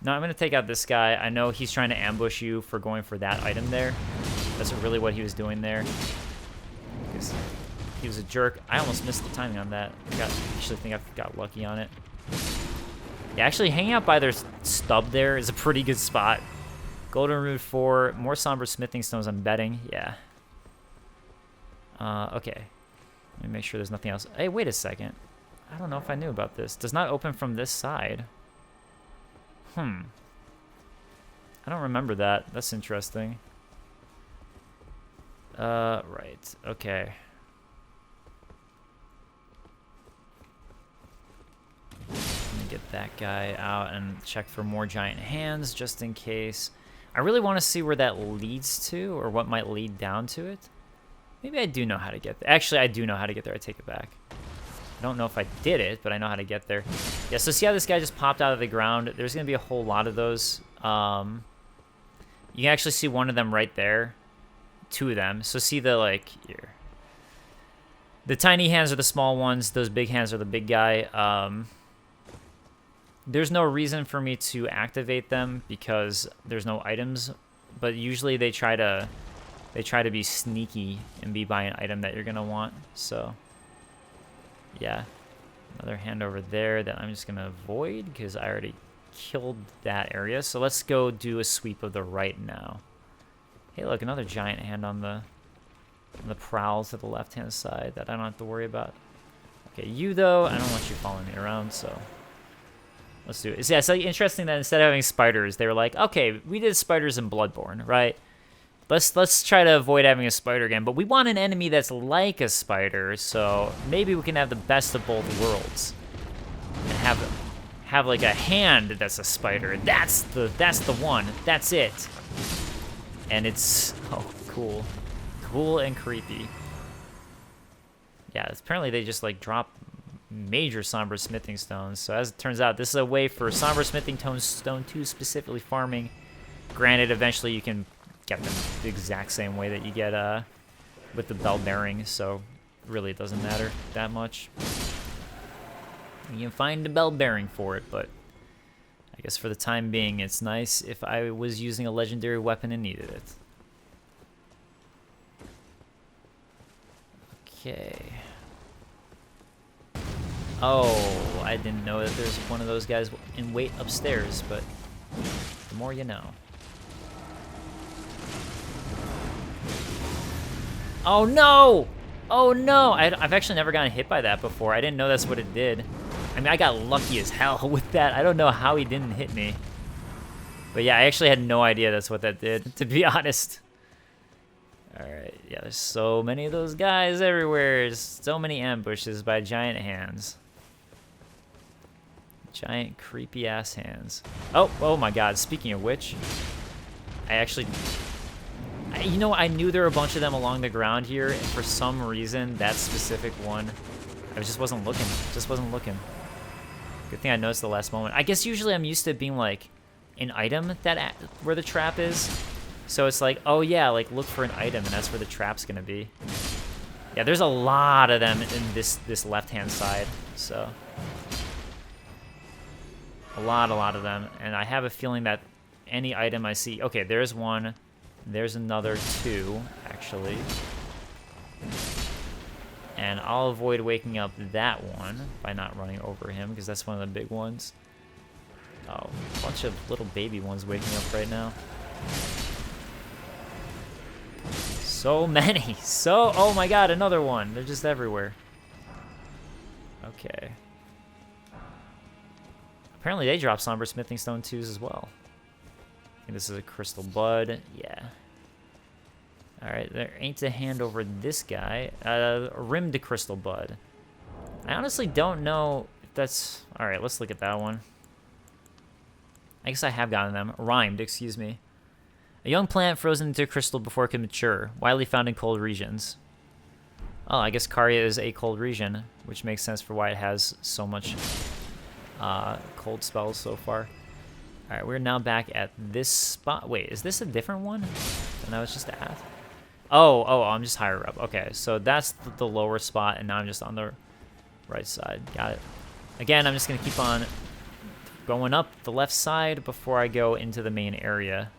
A: No, I'm going to take out this guy. I know he's trying to ambush you for going for that item there. That's really what he was doing there. Because he was a jerk. I almost missed the timing on that. I actually think I got lucky on it. Yeah, actually hanging out by their stub there is a pretty good spot. Golden Rune 4. More Sombra Smithing Stones, I'm betting. Yeah. Okay. Let me make sure there's nothing else. Hey, wait a second. I don't know if I knew about this. Does not open from this side. I don't remember that. That's interesting. Right. Okay. Let me get that guy out and check for more giant hands just in case. I really want to see where that leads to or what might lead down to it. Maybe I do know how to get there. Actually, I do know how to get there. I take it back. I don't know if I did it, but I know how to get there. Yeah, so see how this guy just popped out of the ground? There's going to be a whole lot of those. You can actually see one of them right there. Two of them. So see the, like, here. The tiny hands are the small ones. Those big hands are the big guy. There's no reason for me to activate them because there's no items. But usually they try to be sneaky and be by an item that you're going to want. So, yeah. Another hand over there that I'm just going to avoid because I already killed that area. So let's go do a sweep of the right now. Hey, look, another giant hand on the prowl to the left-hand side that I don't have to worry about. Okay, you, though, I don't want you following me around, so let's do it. Yeah, it's like interesting that instead of having spiders, they were like, okay, we did spiders in Bloodborne, right? Let's try to avoid having a spider again, but we want an enemy that's like a spider, so maybe we can have the best of both worlds and have like a hand that's a spider. That's the one. That's it. And it's cool and creepy. Yeah, apparently they just like drop major Sombra Smithing Stones. So as it turns out, this is a way for Sombra Smithing Stone 2 specifically farming. Granted, eventually you can get them the exact same way that you get with the bell bearing, so really it doesn't matter that much. You can find a bell bearing for it, but I guess for the time being it's nice if I was using a legendary weapon and needed it. Okay. Oh, I didn't know that there's one of those guys in wait upstairs, but the more you know. Oh no! Oh no! I've actually never gotten hit by that before. I didn't know that's what it did. I mean, I got lucky as hell with that. I don't know how he didn't hit me. But yeah, I actually had no idea that's what that did, to be honest. Alright, yeah, there's so many of those guys everywhere. There's so many ambushes by giant hands. Giant creepy ass hands. Oh my god, speaking of which, you know, I knew there were a bunch of them along the ground here, and for some reason, that specific one, I just wasn't looking. Good thing I noticed the last moment. I guess usually I'm used to it being like an item where the trap is. So it's like, oh yeah, like look for an item, and that's where the trap's gonna be. Yeah, there's a lot of them in this left-hand side, so a lot of them, and I have a feeling that any item I see, okay, there's one, there's another two, actually, and I'll avoid waking up that one by not running over him, because that's one of the big ones. Oh, a bunch of little baby ones waking up right now. So many. Oh my god, another one. They're just everywhere. Okay. Apparently they drop Sombra Smithing Stone 2s as well. I think this is a Crystal Bud. Yeah. Alright, there ain't a hand over this guy. Rimmed Crystal Bud. I honestly don't know if that's... Alright, let's look at that one. I guess I have gotten them. Rhymed, excuse me. A young plant frozen into crystal before it can mature, widely found in cold regions. Oh, I guess Caria is a cold region, which makes sense for why it has so much cold spells so far. Alright, we're now back at this spot. Wait, is this a different one than I was just at? Oh, I'm just higher up. Okay, so that's the lower spot, and now I'm just on the right side. Got it. Again, I'm just going to keep on going up the left side before I go into the main area.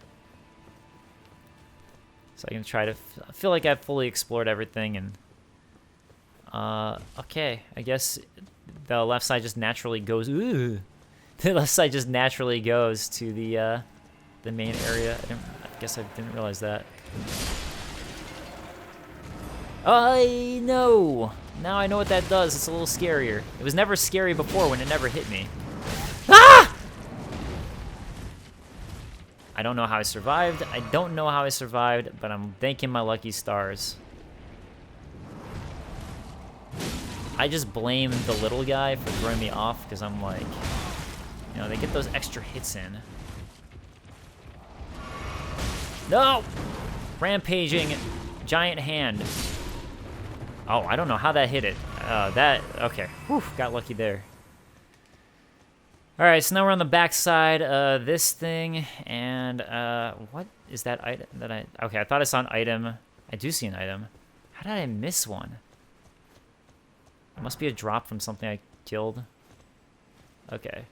A: So I can try to feel like I've fully explored everything, and okay, I guess the left side just naturally goes. Ooh, the left side just naturally goes to the main area. I guess I didn't realize that. I know. Now I know what that does. It's a little scarier. It was never scary before when it never hit me. Ah! I don't know how I survived. I don't know how I survived, but I'm thanking my lucky stars. I just blame the little guy for throwing me off because I'm like, you know, they get those extra hits in. No! Rampaging giant hand. Oh, I don't know how that hit it. Okay. Whew, got lucky there. Alright, so now we're on the back side of this thing, and, what is that item that okay, I thought I saw an item. I do see an item. How did I miss one? It must be a drop from something I killed. Okay.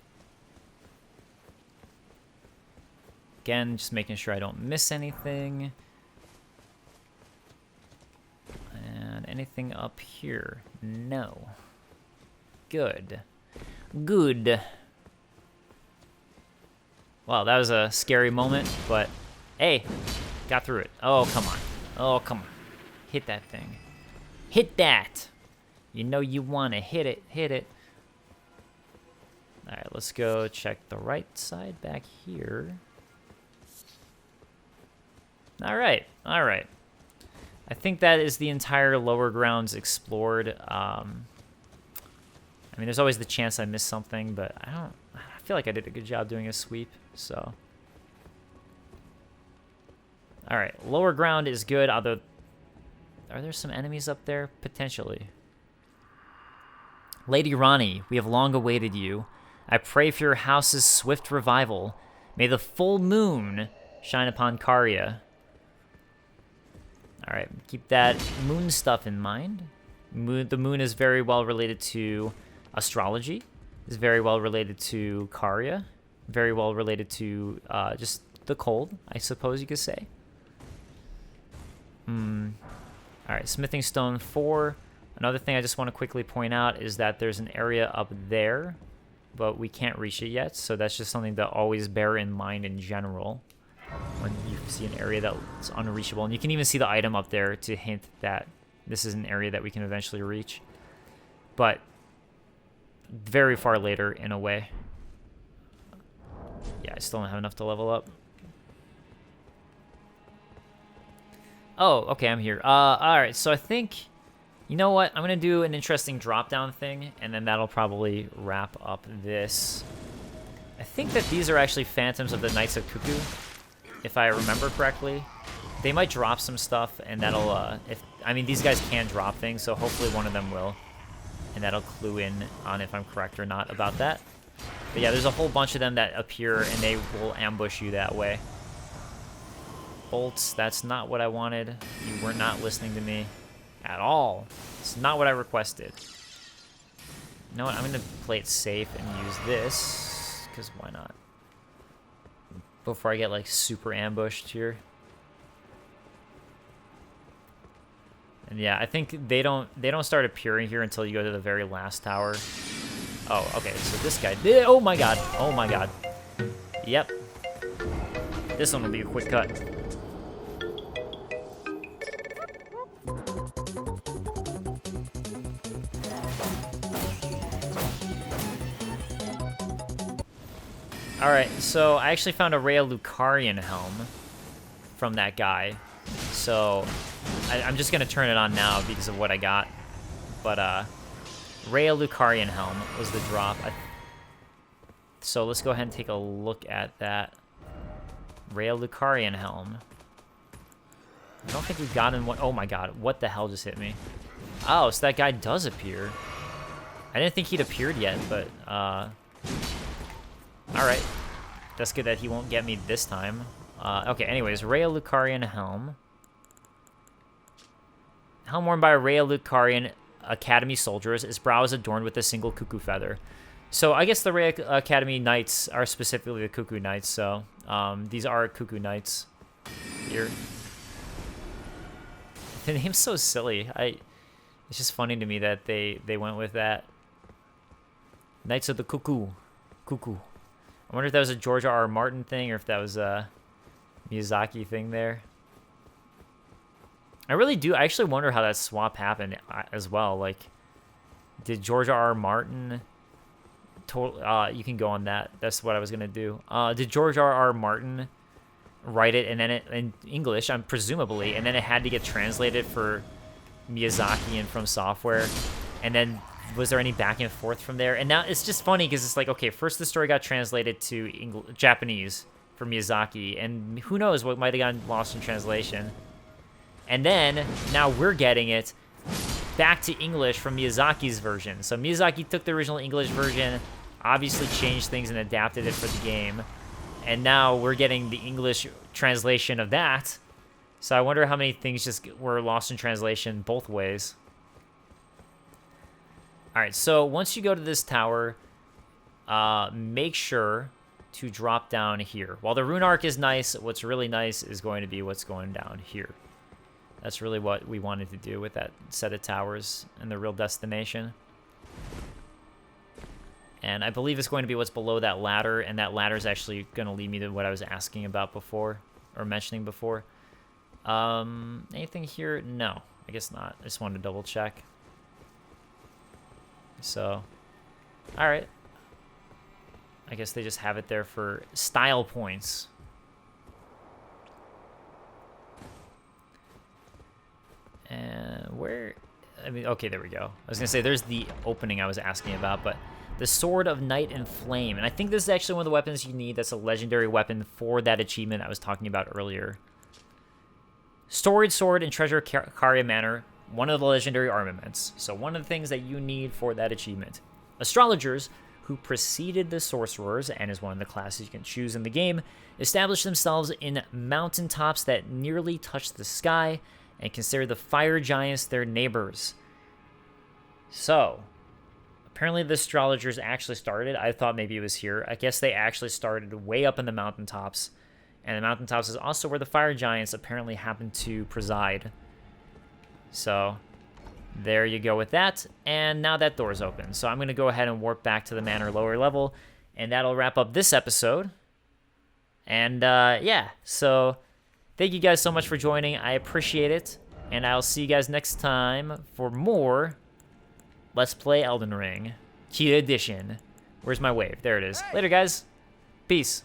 A: Again, just making sure I don't miss anything. And anything up here? No. Good. Good. Wow, that was a scary moment, but hey, got through it. Oh, come on. Oh, come on. Hit that thing. Hit that! You know you want to hit it. Hit it. Alright, let's go check the right side back here. Alright, alright. I think that is the entire lower grounds explored. I mean, there's always the chance I missed something, but I feel like I did a good job doing a sweep, so. Alright, lower ground is good, although, are there some enemies up there? Potentially. Lady Rani, we have long awaited you. I pray for your house's swift revival. May the full moon shine upon Caria. Alright, keep that moon stuff in mind. The moon is very well related to astrology. Is very well related to Caria. Very well related to just the cold, I suppose you could say. Alright, Smithing Stone 4. Another thing I just want to quickly point out is that there's an area up there, but we can't reach it yet, so that's just something to always bear in mind in general when you see an area that's unreachable. And you can even see the item up there to hint that this is an area that we can eventually reach. But very far later, in a way. Yeah, I still don't have enough to level up. Oh, okay, I'm here. Alright, so I think... You know what? I'm going to do an interesting drop-down thing, and then that'll probably wrap up this. I think that these are actually phantoms of the Knights of Cuckoo, if I remember correctly. They might drop some stuff, and that'll... I mean, these guys can drop things, so hopefully one of them will. And that'll clue in on if I'm correct or not about that. But yeah, there's a whole bunch of them that appear, and they will ambush you that way. Bolts, that's not what I wanted. You were not listening to me at all. It's not what I requested. You know what? I'm going to play it safe and use this, because why not? Before I get, like, super ambushed here. And yeah, I think they don't start appearing here until you go to the very last tower. Oh, okay, so this guy did. Oh my god. Oh my god. Yep. This one will be a quick cut. Alright, so I actually found a Rhea Lucarian helm from that guy. So I'm just going to turn it on now because of what I got. But Rhea Lucarian helm was the drop. So let's go ahead and take a look at that. Rhea Lucarian helm. I don't think we've gotten one. Oh my god, what the hell just hit me? Oh, so that guy does appear. I didn't think he'd appeared yet, but alright. That's good that he won't get me this time. Okay, anyways, Rhea Lucarian helm. Helm worn by a Rhea Lucarian Academy soldiers. Its brow is adorned with a single cuckoo feather. So I guess the Rhea Academy Knights are specifically the Cuckoo Knights, so these are Cuckoo Knights here. The name's so silly. It's just funny to me that they went with that. Knights of the Cuckoo. Cuckoo. I wonder if that was a George R.R. Martin thing or if that was a Miyazaki thing there. I actually wonder how that swap happened as well. Like, did George R.R. Martin... you can go on that. That's what I was gonna do. Did George R.R. Martin write it and then in English, presumably, and then it had to get translated for Miyazaki and From Software, and then was there any back and forth from there? And now it's just funny because it's like, okay, first the story got translated to Japanese for Miyazaki, and who knows what might have gotten lost in translation. And then now we're getting it back to English from Miyazaki's version. So Miyazaki took the original English version, obviously changed things and adapted it for the game. And now we're getting the English translation of that. So I wonder how many things just were lost in translation both ways. All right, so once you go to this tower, make sure to drop down here. While the Rune Arc is nice, what's really nice is going to be what's going down here. That's really what we wanted to do with that set of towers and the real destination. And I believe it's going to be what's below that ladder, and that ladder is actually going to lead me to what I was asking about before, or mentioning before. Anything here? No, I guess not. I just wanted to double check. So, all right. I guess they just have it there for style points. And where... I mean, okay, there we go. I was going to say, there's the opening I was asking about, but the Sword of Night and Flame. And I think this is actually one of the weapons you need that's a legendary weapon for that achievement I was talking about earlier. Storied Sword and Treasure Caria Manor, one of the legendary armaments. So one of the things that you need for that achievement. Astrologers, who preceded the Sorcerers, and is one of the classes you can choose in the game, established themselves in mountaintops that nearly touch the sky, and consider the fire giants their neighbors. So, apparently the astrologers actually started. I thought maybe it was here. I guess they actually started way up in the mountaintops. And the mountaintops is also where the fire giants apparently happen to preside. So, there you go with that. And now that door's open. So I'm going to go ahead and warp back to the manor lower level. And that'll wrap up this episode. And, yeah. So... thank you guys so much for joining. I appreciate it. And I'll see you guys next time for more Let's Play Elden Ring Key Edition. Where's my wave? There it is. Later, guys. Peace.